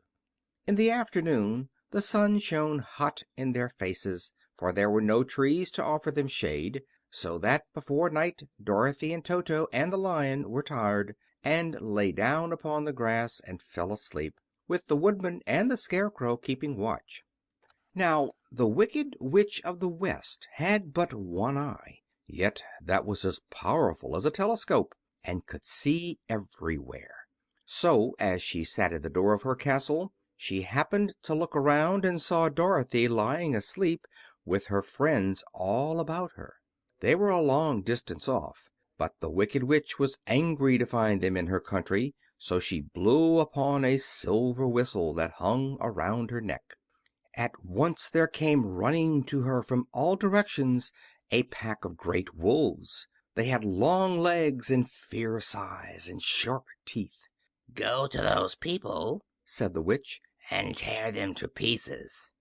In the afternoon the sun shone hot in their faces, for there were no trees to offer them shade, so that before night Dorothy and Toto and the Lion were tired, and lay down upon the grass and fell asleep, with the Woodman and the Scarecrow keeping watch. Now, the Wicked Witch of the West had but one eye, yet that was as powerful as a telescope, and could see everywhere. So, as she sat at the door of her castle, she happened to look around and saw Dorothy lying asleep, with her friends all about her. They were a long distance off, but the Wicked Witch was angry to find them in her country, so she blew upon a silver whistle that hung around her neck. At once there came running to her from all directions a pack of great wolves. They had long legs and fierce eyes and sharp teeth. "Go to those people," said the witch, "and tear them to pieces."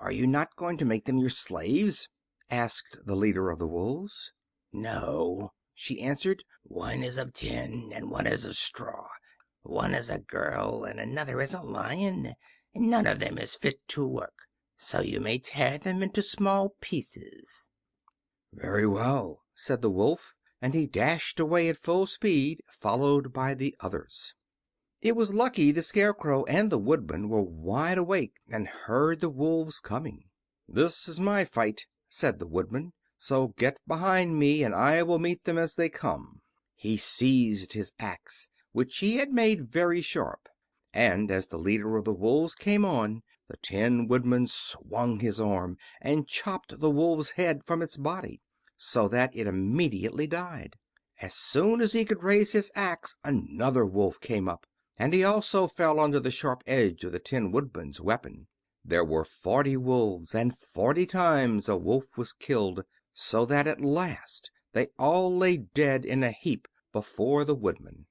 "Are you not going to make them your slaves?" asked the leader of the wolves. "No," she answered. "One is of tin and one is of straw. One is a girl and another is a lion. None of them is fit to work, so you may tear them into small pieces." "Very well," said the wolf, and he dashed away at full speed, followed by the others. It was lucky the Scarecrow and the Woodman were wide awake and heard the wolves coming. "This is my fight," said the Woodman, "so get behind me and I will meet them as they come." He seized his axe, which he had made very sharp, and as the leader of the wolves came on, the Tin Woodman swung his arm and chopped the wolf's head from its body, so that it immediately died. As soon as he could raise his axe, another wolf came up, and he also fell under the sharp edge of the Tin Woodman's weapon. There were 40 wolves, and 40 times a wolf was killed, so that at last they all lay dead in a heap before the Woodman.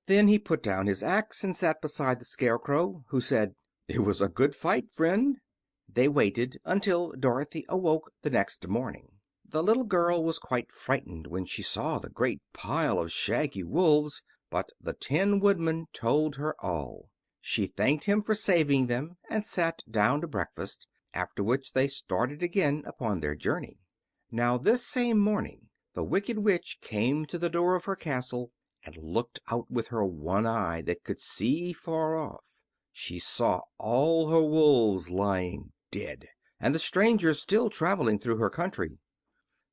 Then he put down his axe and sat beside the Scarecrow, who said, "It was a good fight, friend." They waited until Dorothy awoke the next morning. The little girl was quite frightened when she saw the great pile of shaggy wolves, but the Tin Woodman told her all. She thanked him for saving them and sat down to breakfast, after which they started again upon their journey. Now this same morning the Wicked Witch came to the door of her castle and looked out with her one eye that could see far off. She saw all her wolves lying dead, and the strangers still traveling through her country.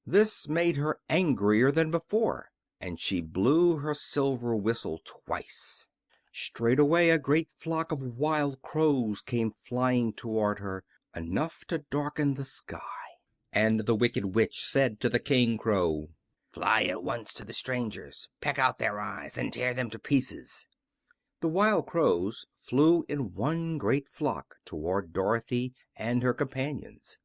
This made her angrier than before, and she blew her silver whistle twice. Straightway a great flock of wild crows came flying toward her, enough to darken the sky. And the Wicked Witch said to the King Crow, "Fly at once to the strangers, peck out their eyes, and tear them to pieces." The wild crows flew in one great flock toward Dorothy and her companions.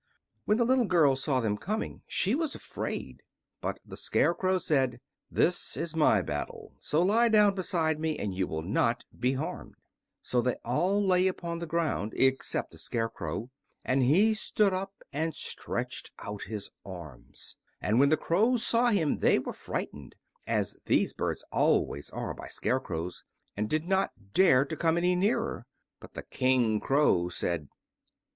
When the little girl saw them coming, she was afraid, but the Scarecrow said, "This is my battle, so lie down beside me and you will not be harmed." So they all lay upon the ground except the Scarecrow, and he stood up and stretched out his arms. And when the crows saw him they were frightened, as these birds always are by scarecrows, and did not dare to come any nearer. But the King Crow said,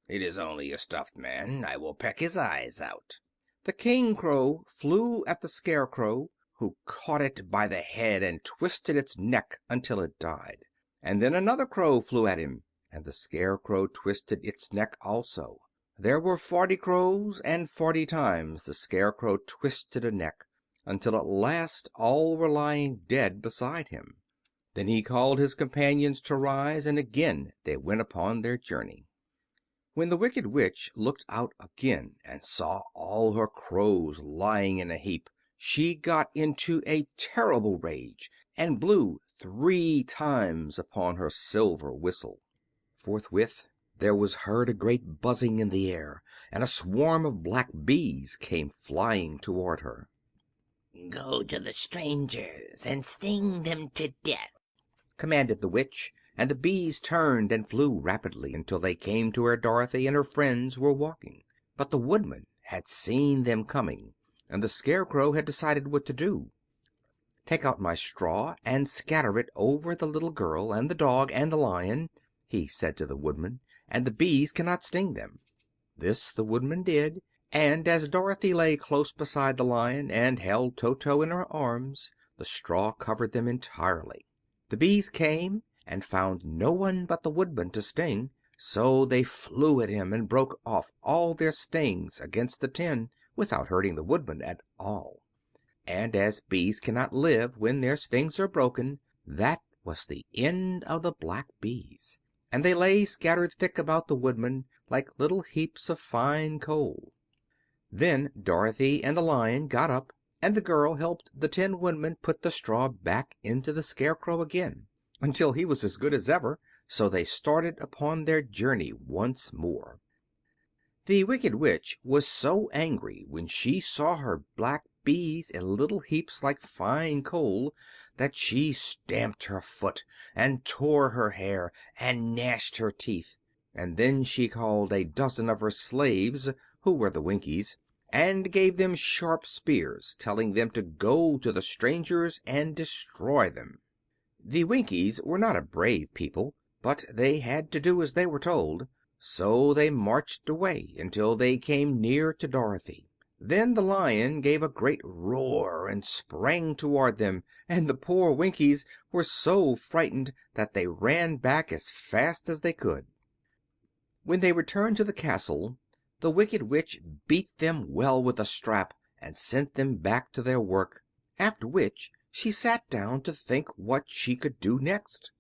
"It is only a stuffed man. I will peck his eyes out." The King Crow flew at the Scarecrow, who caught it by the head and twisted its neck until it died. And then another crow flew at him, and the Scarecrow twisted its neck also. There were 40 crows, and 40 times the Scarecrow twisted a neck, until at last all were lying dead beside him. Then he called his companions to rise, and again they went upon their journey. When the Wicked Witch looked out again and saw all her crows lying in a heap, she got into a terrible rage and blew 3 times upon her silver whistle. Forthwith there was heard a great buzzing in the air, and a swarm of black bees came flying toward her. "Go to the strangers and sting them to death," commanded the witch, and the bees turned and flew rapidly until they came to where Dorothy and her friends were walking. But the Woodman had seen them coming, and the Scarecrow had decided what to do. "Take out my straw and scatter it over the little girl and the dog and the Lion," he said to the Woodman, "and the bees cannot sting them." This the Woodman did, and as Dorothy lay close beside the Lion and held Toto in her arms, the straw covered them entirely. The bees came and found no one but the Woodman to sting, so they flew at him and broke off all their stings against the tin without hurting the Woodman at all. And as bees cannot live when their stings are broken, that was the end of the black bees, and they lay scattered thick about the Woodman like little heaps of fine coal. Then Dorothy and the Lion got up, and the girl helped the Tin Woodman put the straw back into the Scarecrow again, until he was as good as ever, so they started upon their journey once more. The Wicked Witch was so angry when she saw her black bees in little heaps like fine coal that she stamped her foot and tore her hair and gnashed her teeth, and then she called a dozen of her slaves, who were the Winkies, and gave them sharp spears, telling them to go to the strangers and destroy them. The Winkies were not a brave people, but they had to do as they were told. So they marched away until they came near to Dorothy. Then the Lion gave a great roar and sprang toward them, and the poor Winkies were so frightened that they ran back as fast as they could. When they returned to the castle, the Wicked Witch beat them well with a strap and sent them back to their work, after which she sat down to think what she could do next.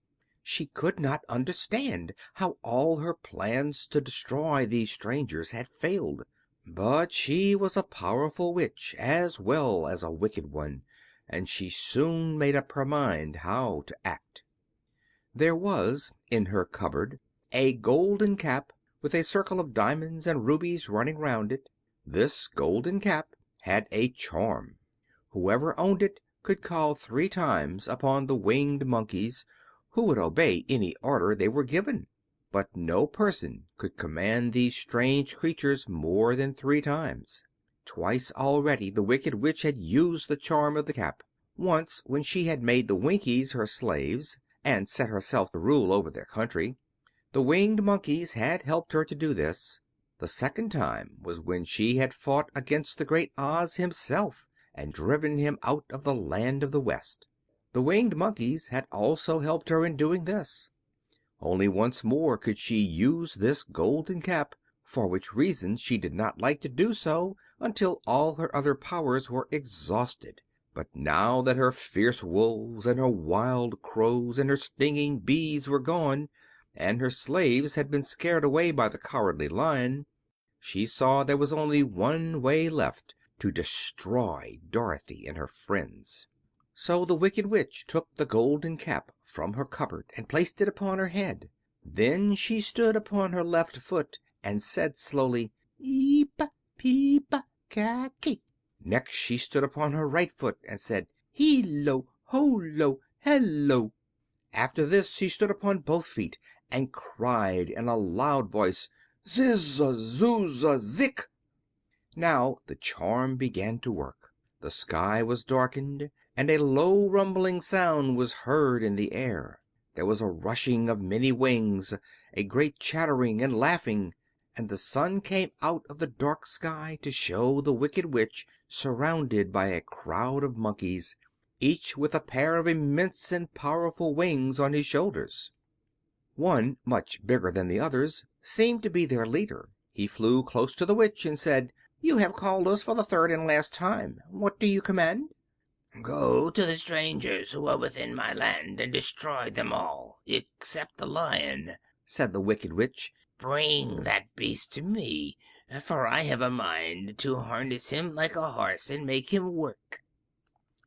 She could not understand how all her plans to destroy these strangers had failed. But she was a powerful witch as well as a wicked one, and she soon made up her mind how to act. There was in her cupboard a golden cap with a circle of diamonds and rubies running round it. This golden cap had a charm. Whoever owned it could call 3 times upon the winged monkeys, who would obey any order they were given. But no person could command these strange creatures more than 3 times. Twice already the Wicked Witch had used the charm of the cap. Once when she had made the Winkies her slaves, and set herself to rule over their country. The winged monkeys had helped her to do this. The second time was when she had fought against the great Oz himself, and driven him out of the land of the West. The winged monkeys had also helped her in doing this. Only once more could she use this golden cap, for which reason she did not like to do so until all her other powers were exhausted. But now that her fierce wolves and her wild crows and her stinging bees were gone, and her slaves had been scared away by the Cowardly Lion, she saw there was only one way left to destroy Dorothy and her friends. So the Wicked Witch took the golden cap from her cupboard and placed it upon her head. Then she stood upon her left foot and said slowly, "Eep, peep, kaki." Next she stood upon her right foot and said, "Hilo, holo, hello." After this she stood upon both feet and cried in a loud voice, "Zizza, zooza, zik." Now the charm began to work. The sky was darkened, and a low rumbling sound was heard in the air. There was a rushing of many wings, a great chattering and laughing, and the sun came out of the dark sky to show the Wicked Witch surrounded by a crowd of monkeys, each with a pair of immense and powerful wings on his shoulders. One, much bigger than the others, seemed to be their leader. He flew close to the Witch and said, "You have called us for the third and last time. What do you command?" "Go to the strangers who are within my land and destroy them all, except the Lion," said the Wicked Witch. "Bring that beast to me, for I have a mind to harness him like a horse and make him work."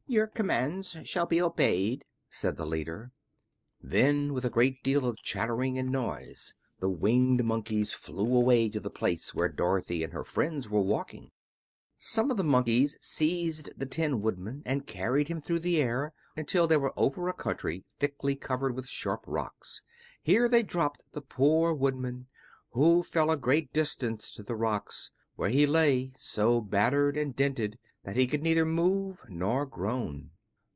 "Your commands shall be obeyed," said the leader. Then, with a great deal of chattering and noise, the Winged Monkeys flew away to the place where Dorothy and her friends were walking. Some of the Monkeys seized the Tin Woodman and carried him through the air until they were over a country thickly covered with sharp rocks. Here they dropped the poor Woodman, who fell a great distance to the rocks, where he lay so battered and dented that he could neither move nor groan.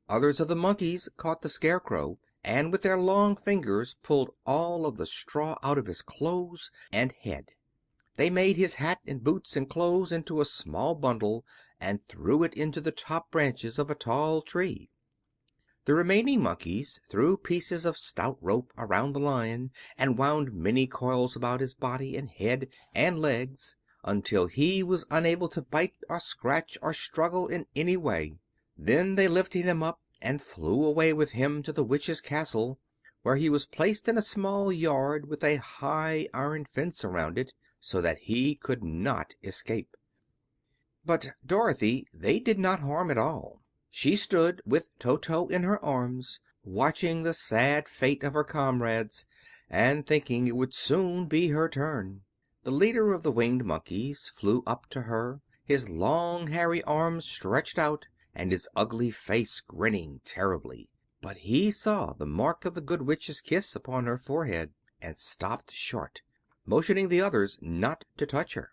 Others of the Monkeys caught the Scarecrow, and with their long fingers pulled all of the straw out of his clothes and head. They made his hat and boots and clothes into a small bundle and threw it into the top branches of a tall tree. The remaining Monkeys threw pieces of stout rope around the Lion and wound many coils about his body and head and legs, until he was unable to bite or scratch or struggle in any way. Then they lifted him up and flew away with him to the witch's castle, where he was placed in a small yard with a high iron fence around it, so that he could not escape. But Dorothy they did not harm at all. She stood with Toto in her arms, watching the sad fate of her comrades, and thinking it would soon be her turn. The leader of the Winged Monkeys flew up to her, his long hairy arms stretched out and his ugly face grinning terribly. But he saw the mark of the Good Witch's kiss upon her forehead, and stopped short, motioning the others not to touch her.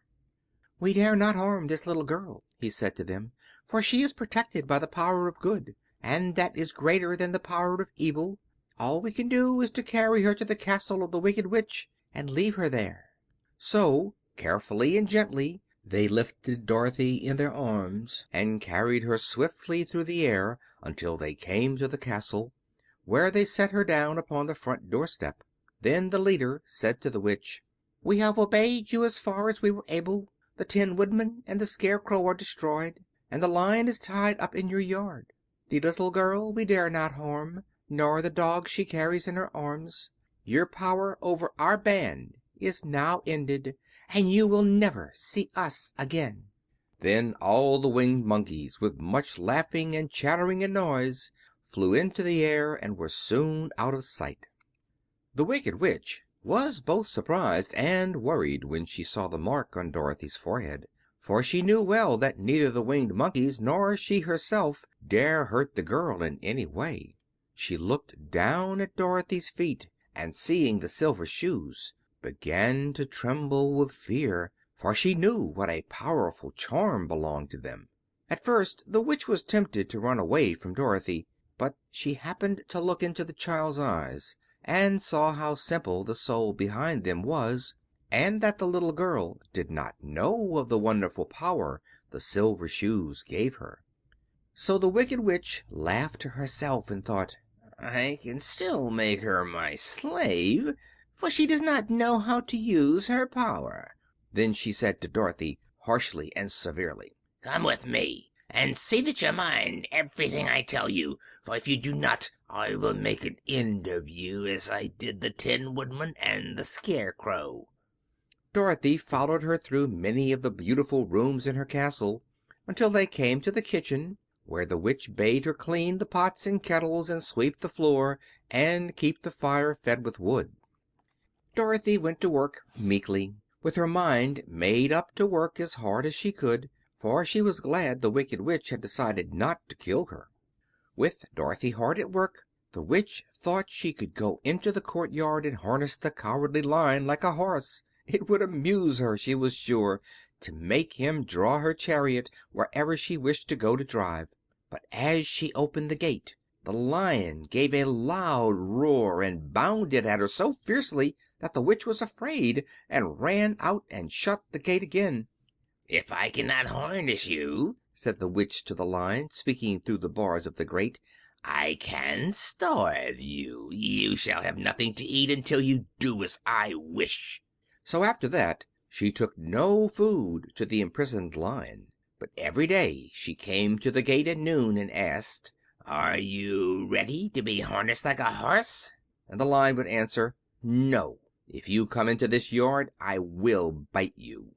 "We dare not harm this little girl," he said to them, "for she is protected by the power of good, and that is greater than the power of evil. All we can do is to carry her to the castle of the Wicked Witch and leave her there." So, carefully and gently, they lifted Dorothy in their arms and carried her swiftly through the air until they came to the castle, where they set her down upon the front doorstep. Then the leader said to the witch, "We have obeyed you as far as we were able. The Tin Woodman and the Scarecrow are destroyed, and the Lion is tied up in your yard. The little girl we dare not harm, nor the dog she carries in her arms. Your power over our band is now ended, and you will never see us again." Then all the Winged Monkeys, with much laughing and chattering and noise, flew into the air and were soon out of sight. The Wicked Witch was both surprised and worried when she saw the mark on Dorothy's forehead, for she knew well that neither the Winged Monkeys nor she herself dare hurt the girl in any way. She looked down at Dorothy's feet, and seeing the silver shoes, began to tremble with fear, for she knew what a powerful charm belonged to them. At first the witch was tempted to run away from Dorothy, but she happened to look into the child's eyes and saw how simple the soul behind them was, and that the little girl did not know of the wonderful power the silver shoes gave her. So the Wicked Witch laughed to herself and thought, "I can still make her my slave, for she does not know how to use her power." Then she said to Dorothy, harshly and severely, "Come with me, and see that you mind everything I tell you, for if you do not, I will make an end of you as I did the Tin Woodman and the Scarecrow." Dorothy followed her through many of the beautiful rooms in her castle, until they came to the kitchen, where the witch bade her clean the pots and kettles and sweep the floor and keep the fire fed with wood. Dorothy went to work meekly, with her mind made up to work as hard as she could, for she was glad the Wicked Witch had decided not to kill her. With Dorothy hard at work, the witch thought she could go into the courtyard and harness the Cowardly Lion like a horse. It would amuse her, she was sure, to make him draw her chariot wherever she wished to go to drive. But as she opened the gate, the Lion gave a loud roar and bounded at her so fiercely that the witch was afraid, and ran out and shut the gate again. "If I cannot harness you," said the witch to the Lion, speaking through the bars of the grate, "I can starve you. You shall have nothing to eat until you do as I wish." So after that she took no food to the imprisoned Lion, but every day she came to the gate at noon and asked, "Are you ready to be harnessed like a horse?" And the Lion would answer, "No. If you come into this yard, I will bite you."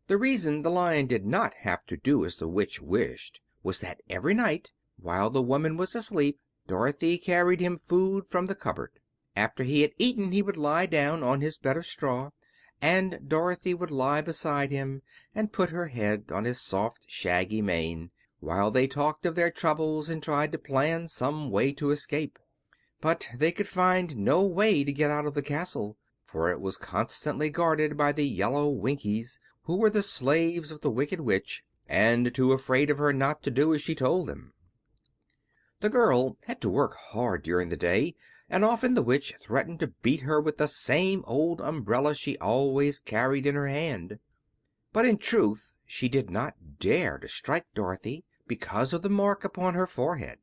The reason the Lion did not have to do as the witch wished was that every night, while the woman was asleep, Dorothy carried him food from the cupboard. After he had eaten he would lie down on his bed of straw, and Dorothy would lie beside him and put her head on his soft, shaggy mane, while they talked of their troubles and tried to plan some way to escape. But they could find no way to get out of the castle, for it was constantly guarded by the yellow Winkies, who were the slaves of the Wicked Witch, and too afraid of her not to do as she told them. The girl had to work hard during the day, and often the witch threatened to beat her with the same old umbrella she always carried in her hand. But in truth she did not dare to strike Dorothy, because of the mark upon her forehead.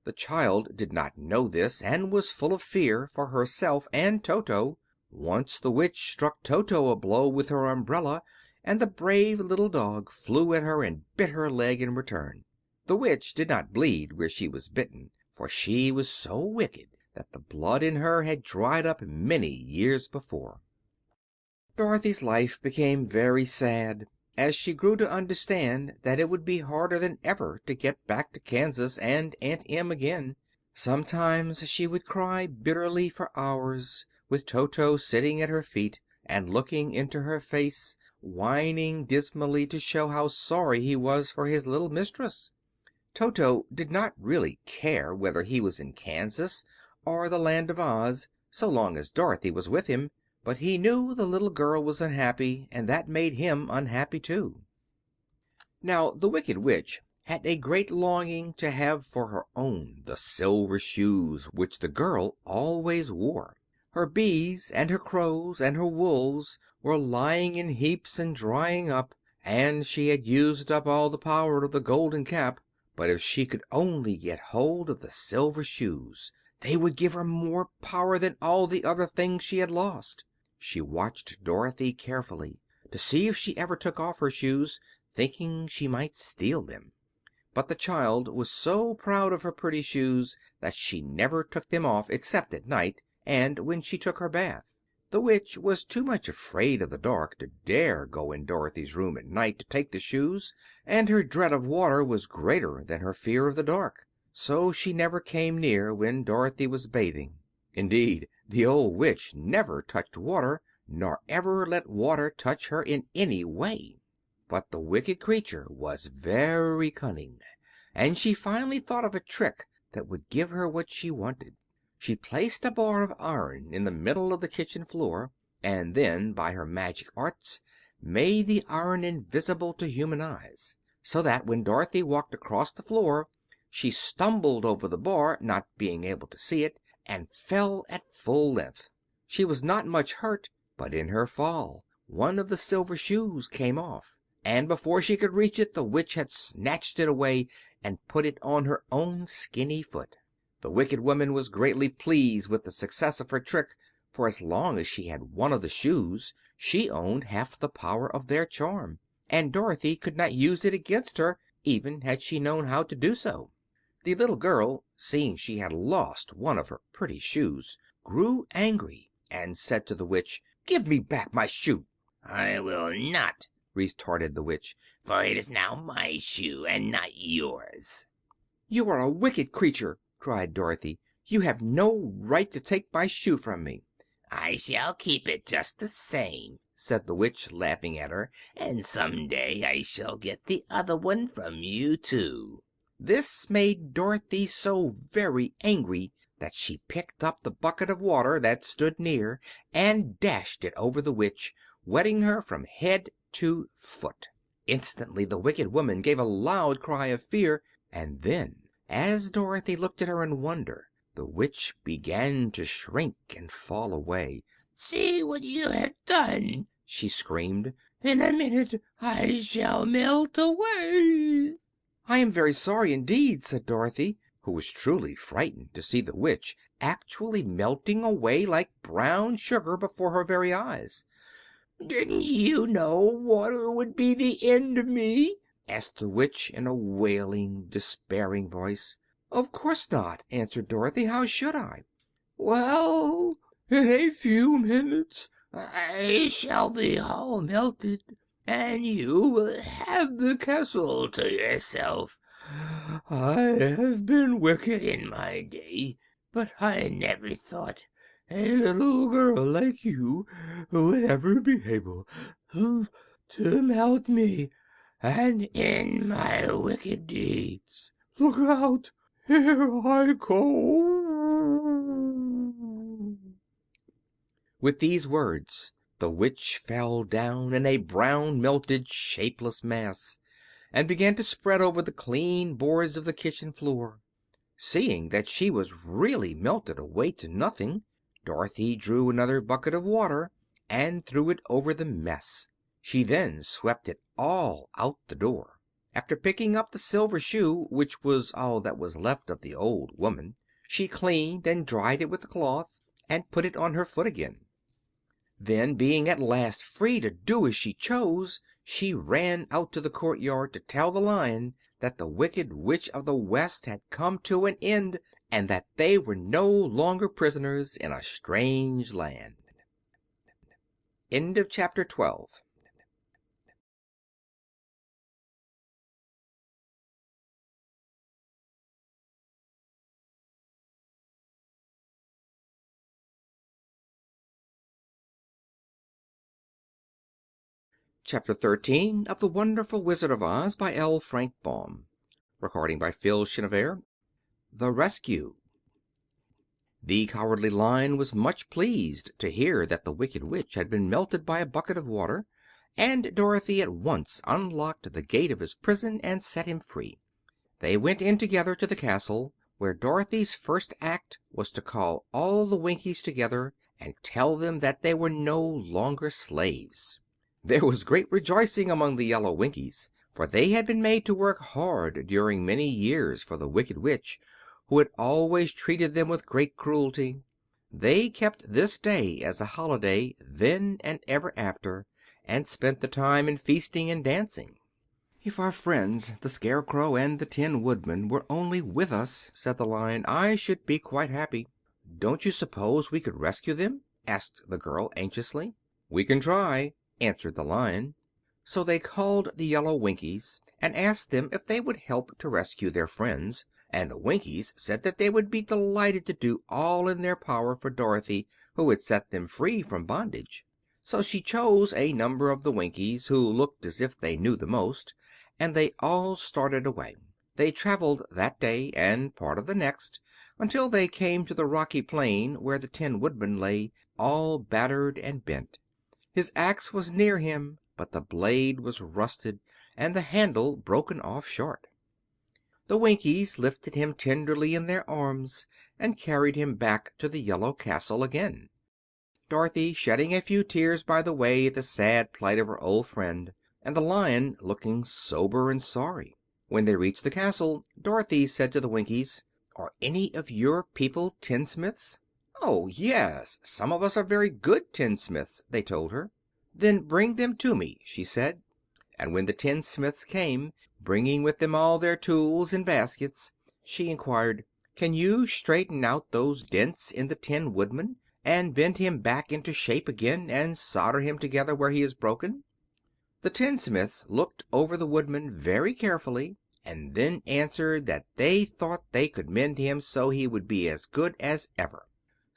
The child did not know this, and was full of fear for herself and Toto. Once the witch struck Toto a blow with her umbrella, and the brave little dog flew at her and bit her leg in return. The witch did not bleed where she was bitten, for she was so wicked that the blood in her had dried up many years before. Dorothy's life became very sad as she grew to understand that it would be harder than ever to get back to Kansas and Aunt Em again. Sometimes she would cry bitterly for hours, with Toto sitting at her feet and looking into her face, whining dismally to show how sorry he was for his little mistress. Toto did not really care whether he was in Kansas or the Land of Oz, so long as Dorothy was with him, but he knew the little girl was unhappy, and that made him unhappy too. Now the Wicked Witch had a great longing to have for her own the silver shoes which the girl always wore. Her bees and her crows and her wools were lying in heaps and drying up, and she had used up all the power of the golden cap. But if she could only get hold of the silver shoes, they would give her more power than all the other things she had lost. She watched Dorothy carefully to see if she ever took off her shoes, thinking she might steal them. But the child was so proud of her pretty shoes that she never took them off except at night, and when she took her bath. The witch was too much afraid of the dark to dare go in Dorothy's room at night to take the shoes, and her dread of water was greater than her fear of the dark. So she never came near when Dorothy was bathing. Indeed, the old witch never touched water, nor ever let water touch her in any way. But the wicked creature was very cunning, and she finally thought of a trick that would give her what she wanted. She placed a bar of iron in the middle of the kitchen floor, and then, by her magic arts, made the iron invisible to human eyes, so that when Dorothy walked across the floor she stumbled over the bar, not being able to see it, and fell at full length. She was not much hurt, but in her fall one of the silver shoes came off, and before she could reach it the witch had snatched it away and put it on her own skinny foot. The wicked woman was greatly pleased with the success of her trick, for as long as she had one of the shoes she owned half the power of their charm, and Dorothy could not use it against her, even had she known how to do so. The little girl, seeing she had lost one of her pretty shoes, grew angry and said to the witch, "Give me back my shoe." "I will not," retorted the witch, "for it is now my shoe and not yours." "You are a wicked creature!" cried Dorothy. "You have no right to take my shoe from me." "I shall keep it just the same," said the witch, laughing at her, "and some day I shall get the other one from you too." This made Dorothy so very angry that she picked up the bucket of water that stood near and dashed it over the witch, wetting her from head to foot. Instantly the wicked woman gave a loud cry of fear, and then, as Dorothy looked at her in wonder, the witch began to shrink and fall away. "See what you have done!" she screamed. "In a minute I shall melt away." "I am very sorry indeed," said Dorothy, who was truly frightened to see the witch actually melting away like brown sugar before her very eyes. "Didn't you know water would be the end of me?" asked the witch in a wailing, despairing voice. "Of course not," answered Dorothy. "How should I?" "Well, in a few minutes I shall be all melted, and you will have the castle to yourself. I have been wicked in my day, but I never thought a little girl like you would ever be able to melt me and in my wicked deeds. Look out! Here I go!" With these words the witch fell down in a brown, melted, shapeless mass, and began to spread over the clean boards of the kitchen floor. Seeing that she was really melted away to nothing, Dorothy drew another bucket of water and threw it over the mess. She then swept it all out the door. After picking up the silver shoe, which was all that was left of the old woman, she cleaned and dried it with a cloth and put it on her foot again. Then, being at last free to do as she chose, she ran out to the courtyard to tell the Lion that the Wicked Witch of the West had come to an end, and that they were no longer prisoners in a strange land. End of chapter 12. Chapter 13 of The Wonderful Wizard of Oz by L. Frank Baum. Recording by Phil Chenevert. The Rescue. The Cowardly Lion was much pleased to hear that the Wicked Witch had been melted by a bucket of water, and Dorothy at once unlocked the gate of his prison and set him free. They went in together to the castle, where Dorothy's first act was to call all the Winkies together and tell them that they were no longer slaves. There was great rejoicing among the yellow Winkies, for they had been made to work hard during many years for the Wicked Witch, who had always treated them with great cruelty. They kept this day as a holiday then and ever after, and spent the time in feasting and dancing. "If our friends, the Scarecrow and the Tin Woodman, were only with us," said the Lion, "I should be quite happy." "Don't you suppose we could rescue them?" asked the girl anxiously. "We can try," answered the Lion. So they called the yellow Winkies and asked them if they would help to rescue their friends, and the Winkies said that they would be delighted to do all in their power for Dorothy, who had set them free from bondage. So she chose a number of the Winkies who looked as if they knew the most, and they all started away. They traveled that day and part of the next until they came to the rocky plain where the Tin Woodman lay, all battered and bent. His axe was near him, but the blade was rusted and the handle broken off short. The Winkies lifted him tenderly in their arms and carried him back to the yellow castle again, Dorothy shedding a few tears by the way at the sad plight of her old friend, and the Lion looking sober and sorry. When they reached the castle, Dorothy said to the Winkies, "Are any of your people tinsmiths?" "Oh, yes, some of us are very good tinsmiths," they told her. "Then bring them to me," she said. And when the tinsmiths came, bringing with them all their tools in baskets, she inquired, "Can you straighten out those dents in the Tin Woodman, and bend him back into shape again, and solder him together where he is broken?" The tinsmiths looked over the Woodman very carefully, and then answered that they thought they could mend him so he would be as good as ever.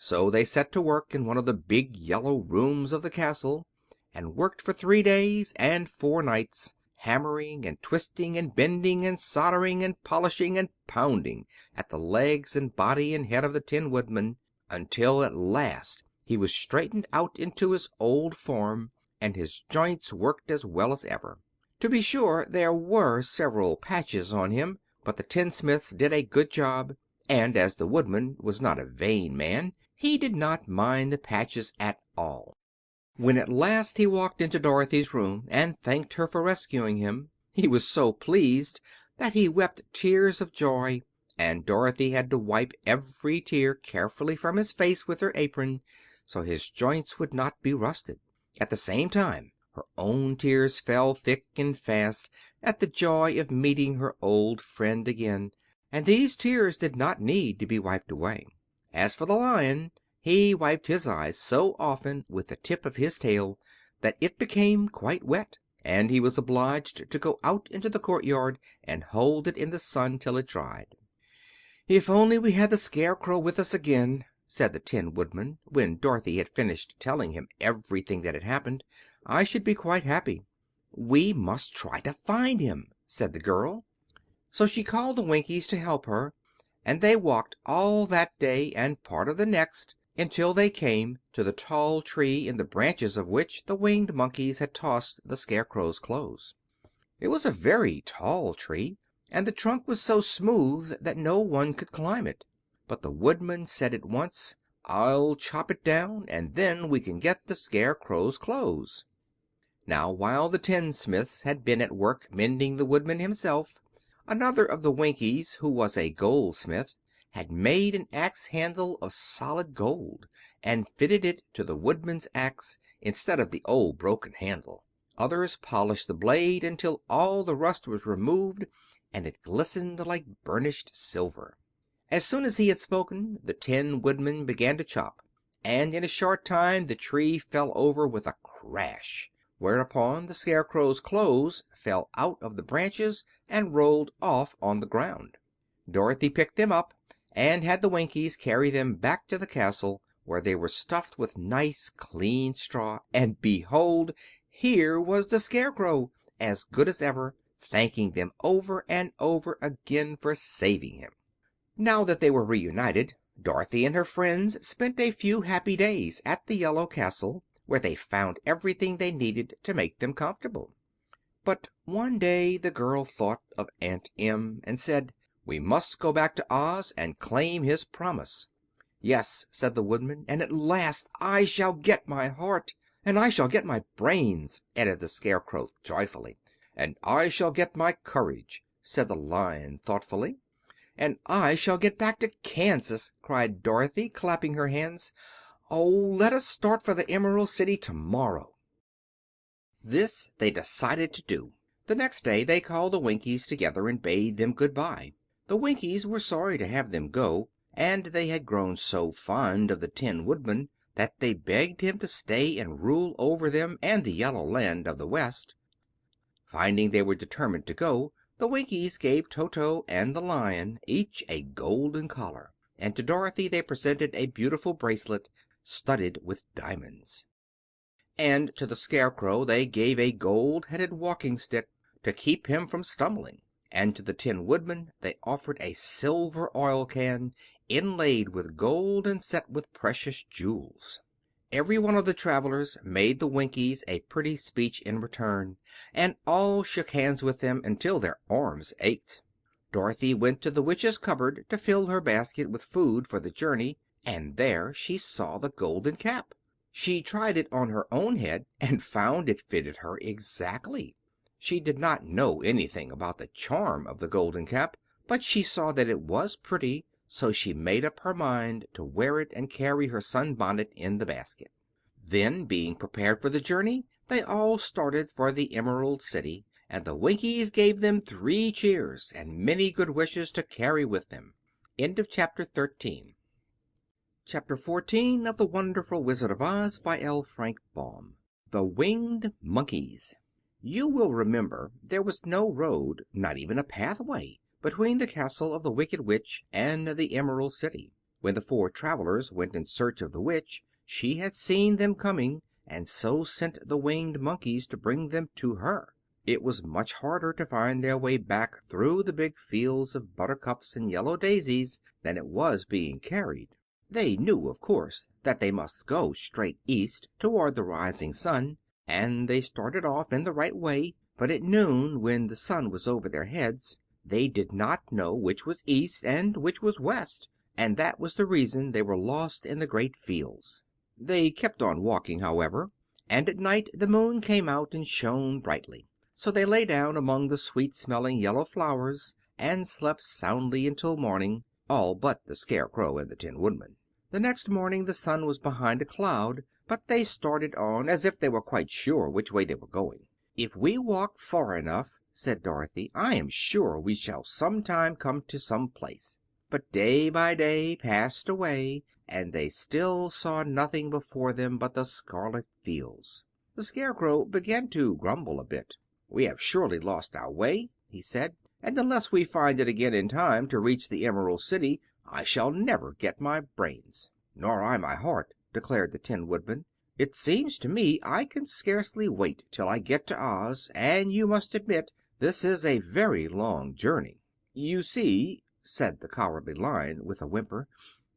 So they set to work in one of the big yellow rooms of the castle, and worked for 3 days and 4 nights, hammering and twisting and bending and soldering and polishing and pounding at the legs and body and head of the Tin Woodman, until at last he was straightened out into his old form, and his joints worked as well as ever. To be sure, there were several patches on him, but the tinsmiths did a good job, and as the Woodman was not a vain man, he did not mind the patches at all. When at last he walked into Dorothy's room and thanked her for rescuing him, he was so pleased that he wept tears of joy, and Dorothy had to wipe every tear carefully from his face with her apron, so his joints would not be rusted. At the same time her own tears fell thick and fast at the joy of meeting her old friend again, and these tears did not need to be wiped away. As for the Lion, he wiped his eyes so often with the tip of his tail that it became quite wet, and he was obliged to go out into the courtyard and hold it in the sun till it dried. "If only we had the Scarecrow with us again," said the Tin Woodman, when Dorothy had finished telling him everything that had happened, "I should be quite happy." "We must try to find him," said the girl. So she called the Winkies to help her, and they walked all that day and part of the next until they came to the tall tree in the branches of which the Winged Monkeys had tossed the Scarecrow's clothes. It was a very tall tree, and the trunk was so smooth that no one could climb it. But the Woodman said at once, "I'll chop it down, and then we can get the Scarecrow's clothes." Now, while the tinsmiths had been at work mending the Woodman himself, another of the Winkies, who was a goldsmith, had made an axe handle of solid gold, and fitted it to the Woodman's axe instead of the old broken handle. Others polished the blade until all the rust was removed and it glistened like burnished silver. As soon as he had spoken, the Tin Woodman began to chop, and in a short time the tree fell over with a crash, whereupon the Scarecrow's clothes fell out of the branches and rolled off on the ground. Dorothy picked them up and had the Winkies carry them back to the castle, where they were stuffed with nice clean straw, and behold, here was the Scarecrow, as good as ever, thanking them over and over again for saving him. Now that they were reunited, Dorothy and her friends spent a few happy days at the Yellow Castle, where they found everything they needed to make them comfortable. But one day the girl thought of Aunt Em and said, "We must go back to Oz and claim his promise." "Yes," said the Woodman, "and at last I shall get my heart." "And I shall get my brains," added the Scarecrow joyfully. "And I shall get my courage," said the Lion thoughtfully. "And I shall get back to Kansas," cried Dorothy, clapping her hands. "Oh, let us start for the Emerald City tomorrow." This they decided to do. The next day they called the Winkies together and bade them good bye. The Winkies were sorry to have them go, and they had grown so fond of the Tin Woodman that they begged him to stay and rule over them and the Yellow Land of the West. Finding they were determined to go, the Winkies gave Toto and the Lion each a golden collar, and to Dorothy they presented a beautiful bracelet studded with diamonds. And to the Scarecrow they gave a gold-headed walking stick to keep him from stumbling, and to the Tin Woodman they offered a silver oil can inlaid with gold and set with precious jewels. Every one of the travelers made the Winkies a pretty speech in return, and all shook hands with them until their arms ached. Dorothy went to the witch's cupboard to fill her basket with food for the journey, and there she saw the golden cap. She tried it on her own head and found it fitted her exactly. She did not know anything about the charm of the golden cap, but she saw that it was pretty, so she made up her mind to wear it and carry her sunbonnet in the basket. Then, being prepared for the journey, they all started for the Emerald City, and the Winkies gave them 3 cheers and many good wishes to carry with them. End of chapter 13. Chapter 14 of The Wonderful Wizard of Oz by L. Frank Baum. The Winged Monkeys. You will remember there was no road, not even a pathway, between the castle of the Wicked Witch and the Emerald City. When the 4 travelers went in search of the witch, she had seen them coming, and so sent the Winged Monkeys to bring them to her. It was much harder to find their way back through the big fields of buttercups and yellow daisies than it was being carried. They knew, of course, that they must go straight east toward the rising sun, and they started off in the right way, but at noon, when the sun was over their heads, they did not know which was east and which was west, and that was the reason they were lost in the great fields. They kept on walking, however, and at night the moon came out and shone brightly. So they lay down among the sweet-smelling yellow flowers and slept soundly until morning, all but the Scarecrow and the Tin Woodman. The next morning the sun was behind a cloud, but they started on as if they were quite sure which way they were going. "If we walk far enough," said Dorothy, "I am sure we shall sometime come to some place." But day by day passed away, and they still saw nothing before them but the scarlet fields. The Scarecrow began to grumble a bit. "We have surely lost our way," he said, "and unless we find it again in time to reach the Emerald City, I shall never get my brains." "Nor I my heart," declared the Tin Woodman. "It seems to me I can scarcely wait till I get to Oz, and you must admit this is a very long journey." "You see," said the Cowardly Lion, with a whimper,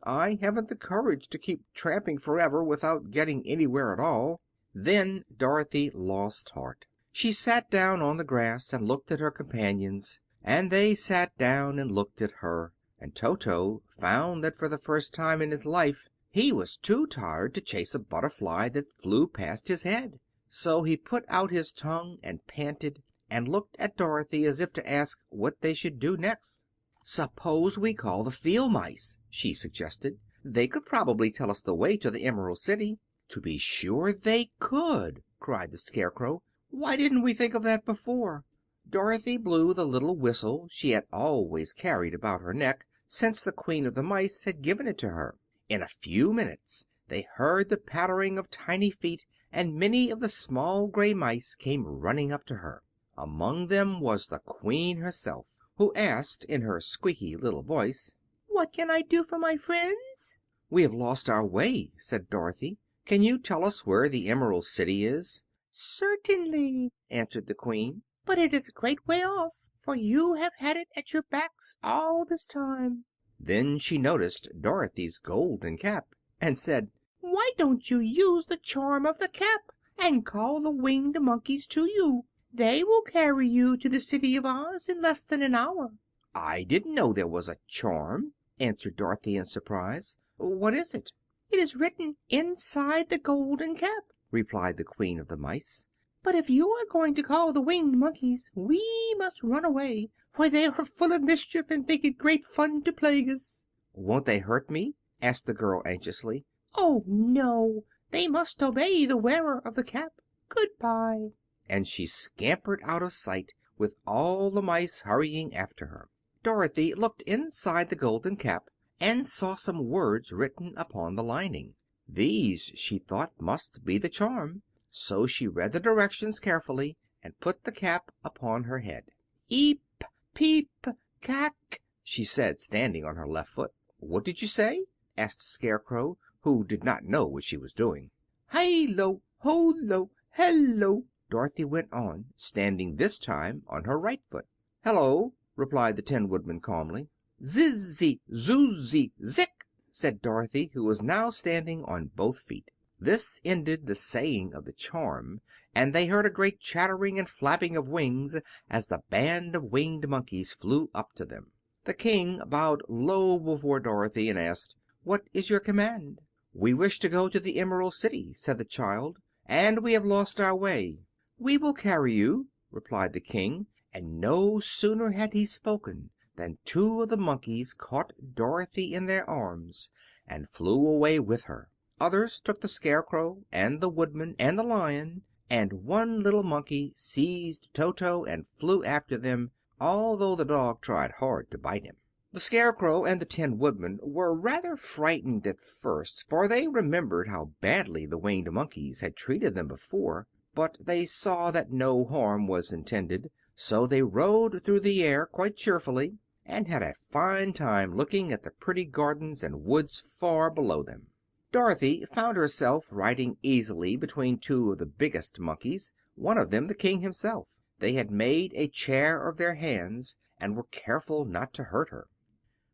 "I haven't the courage to keep tramping forever without getting anywhere at all." Then Dorothy lost heart. She sat down on the grass and looked at her companions, and they sat down and looked at her, and Toto found that for the first time in his life he was too tired to chase a butterfly that flew past his head. So he put out his tongue and panted, and looked at Dorothy as if to ask what they should do next. "Suppose we call the field mice," she suggested. "They could probably tell us the way to the Emerald City." "To be sure they could!" cried the Scarecrow. "Why didn't we think of that before?" Dorothy blew the little whistle she had always carried about her neck since the Queen of the Mice had given it to her. In a few minutes they heard the pattering of tiny feet, and many of the small gray mice came running up to her. Among them was the Queen herself, who asked in her squeaky little voice, "What can I do for my friends?" "We have lost our way," said Dorothy. "Can you tell us where the Emerald City is?" "Certainly," answered the Queen, "but it is a great way off, for you have had it at your backs all this time." Then she noticed Dorothy's golden cap, and said, "Why don't you use the charm of the cap and call the winged monkeys to you? They will carry you to the City of Oz in less than an hour." "I didn't know there was a charm," answered Dorothy in surprise. "What is it?" "It is written inside the golden cap," replied the Queen of the Mice. "But if you are going to call the winged monkeys, we must run away, for they are full of mischief and think it great fun to plague us." "Won't they hurt me?" asked the girl anxiously. "Oh, no. They must obey the wearer of the cap. Goodbye." And she scampered out of sight, with all the mice hurrying after her. Dorothy looked inside the golden cap and saw some words written upon the lining. These, she thought, must be the charm, so she read the directions carefully and put the cap upon her head. "Eep, peep, cack," she said, standing on her left foot. "What did you say?" asked the Scarecrow, who did not know what she was doing. "Hi-lo, ho-lo, hello," Dorothy went on, standing this time on her right foot. "Hello," replied the Tin Woodman calmly. "Zizzy, zoozy, zick," said Dorothy, who was now standing on both feet. This ended the saying of the charm, and they heard a great chattering and flapping of wings as the band of winged monkeys flew up to them. The King bowed low before Dorothy and asked, "What is your command?" "We wish to go to the Emerald City," said the child, "and we have lost our way." "We will carry you," replied the King, and no sooner had he spoken than two of the monkeys caught Dorothy in their arms and flew away with her. Others took the Scarecrow and the Woodman and the Lion, and one little monkey seized Toto and flew after them, although the dog tried hard to bite him. The Scarecrow and the Tin Woodman were rather frightened at first, for they remembered how badly the Winged Monkeys had treated them before, but they saw that no harm was intended, so they rode through the air quite cheerfully, and had a fine time looking at the pretty gardens and woods far below them. Dorothy found herself riding easily between two of the biggest monkeys, one of them the King himself. They had made a chair of their hands, and were careful not to hurt her.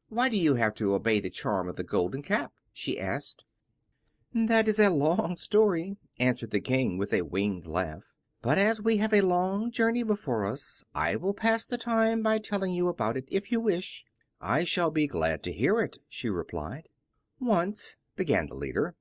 "Why do you have to obey the charm of the golden cap?" she asked. "That is a long story," answered the King with a winged laugh. "But as we have a long journey before us, I will pass the time by telling you about it, if you wish." "I shall be glad to hear it," she replied. "Once," began the leader,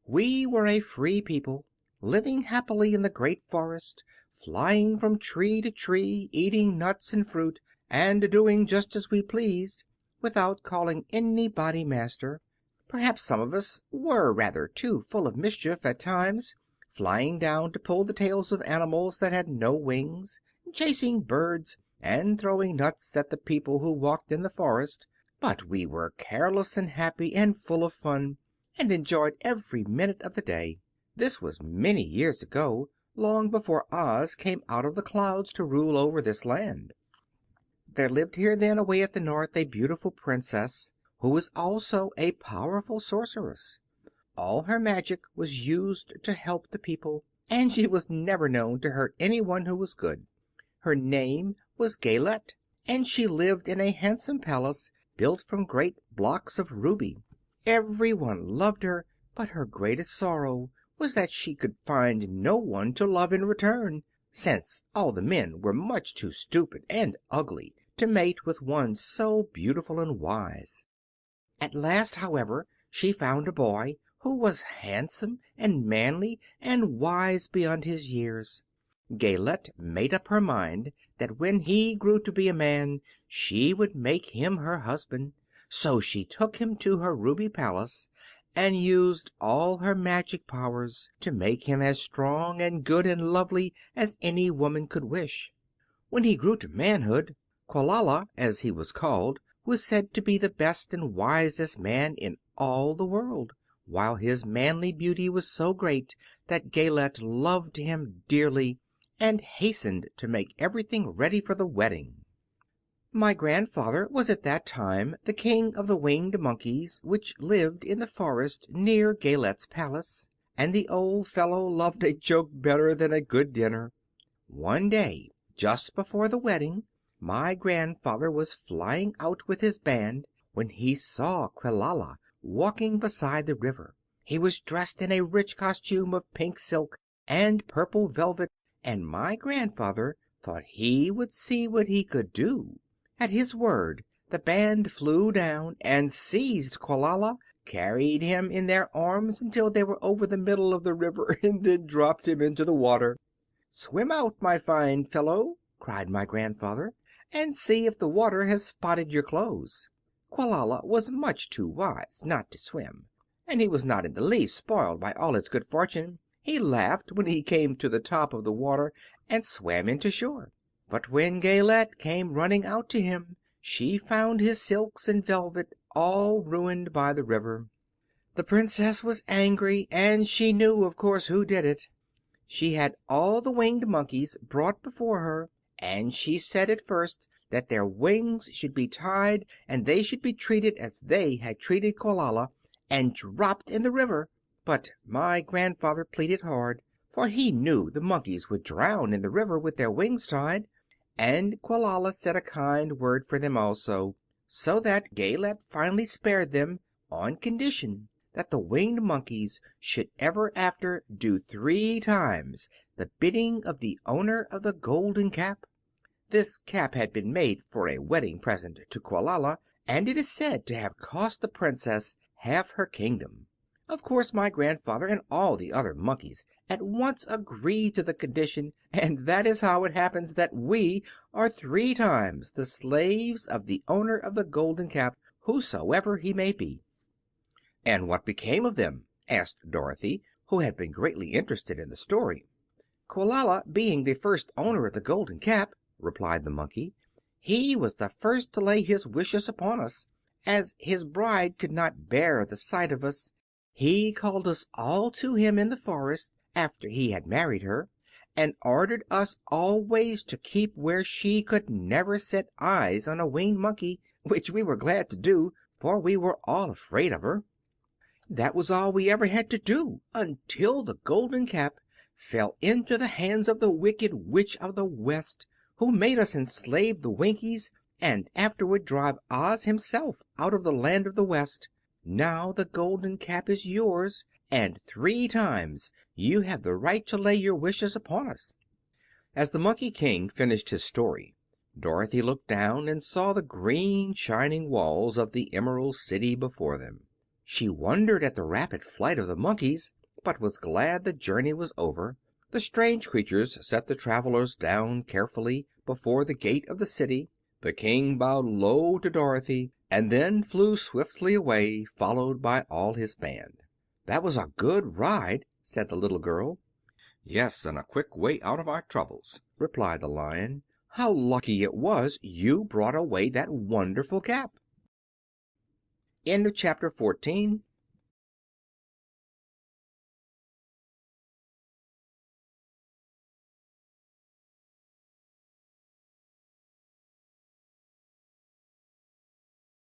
"we were a free people, living happily in the great forest, flying from tree to tree, eating nuts and fruit, and doing just as we pleased, without calling anybody master. Perhaps some of us were rather too full of mischief at times, flying down to pull the tails of animals that had no wings, chasing birds, and throwing nuts at the people who walked in the forest. But we were careless and happy and full of fun, and enjoyed every minute of the day. This was many years ago, long before Oz came out of the clouds to rule over this land. There lived here then, away at the north, a beautiful princess who was also a powerful sorceress. All her magic was used to help the people, and she was never known to hurt anyone who was good. Her name was Gayelette, and she lived in a handsome palace built from great blocks of ruby. Everyone loved her, but her greatest sorrow was that she could find no one to love in return, since all the men were much too stupid and ugly to mate with one so beautiful and wise. At last, however, she found a boy who was handsome and manly and wise beyond his years. Gayelette made up her mind that when he grew to be a man she would make him her husband, so she took him to her ruby palace and used all her magic powers to make him as strong and good and lovely as any woman could wish. When he grew to manhood, Quelala, as he was called, was said to be the best and wisest man in all the world, while his manly beauty was so great that Gayelette loved him dearly and hastened to make everything ready for the wedding. My grandfather was at that time the king of the winged monkeys, which lived in the forest near Gayelette's palace, and the old fellow loved a joke better than a good dinner. One day, just before the wedding, my grandfather was flying out with his band when he saw Quelala walking beside the river. He was dressed in a rich costume of pink silk and purple velvet, and my grandfather thought he would see what he could do. At his word, the band flew down and seized Quelala, carried him in their arms until they were over the middle of the river, and then dropped him into the water. "Swim out, my fine fellow," cried my grandfather, "and see if the water has spotted your clothes." Quelala was much too wise not to swim, and he was not in the least spoiled by all his good fortune. He laughed when he came to the top of the water and swam into shore. But when Gayelette came running out to him, she found his silks and velvet all ruined by the river. The princess was angry, and she knew, of course, who did it. She had all the winged monkeys brought before her, and she said at first that their wings should be tied and they should be treated as they had treated Quelala, and dropped in the river. But my grandfather pleaded hard, for he knew the monkeys would drown in the river with their wings tied, and Quelala said a kind word for them also, so that Gayelette finally spared them, on condition that the winged monkeys should ever after do 3 times the bidding of the owner of the golden cap. This cap had been made for a wedding present to Quelala, and it is said to have cost the princess half her kingdom. Of course my grandfather and all the other monkeys at once agreed to the condition, and that is how it happens that we are 3 times the slaves of the owner of the golden cap, whosoever he may be. "And what became of them?" asked Dorothy, who had been greatly interested in the story. "Quelala being the first owner of the golden cap," replied the monkey, "he was the first to lay his wishes upon us. As his bride could not bear the sight of us, he called us all to him in the forest after he had married her, and ordered us always to keep where she could never set eyes on a winged monkey, which we were glad to do, for we were all afraid of her. That was all we ever had to do until the golden cap fell into the hands of the wicked Witch of the West, who made us enslave the Winkies and afterward drive Oz himself out of the land of the West. Now the golden cap is yours, and 3 times you have the right to lay your wishes upon us." As the Monkey King finished his story, Dorothy looked down and saw the green shining walls of the Emerald City before them. She wondered at the rapid flight of the monkeys, but was glad the journey was over. The strange creatures set the travelers down carefully before the gate of the city. The King bowed low to Dorothy, and then flew swiftly away, followed by all his band. "That was a good ride," said the little girl. Yes, and a quick way out of our troubles," replied the Lion. "How lucky it was you brought away that wonderful cap." End of chapter 14.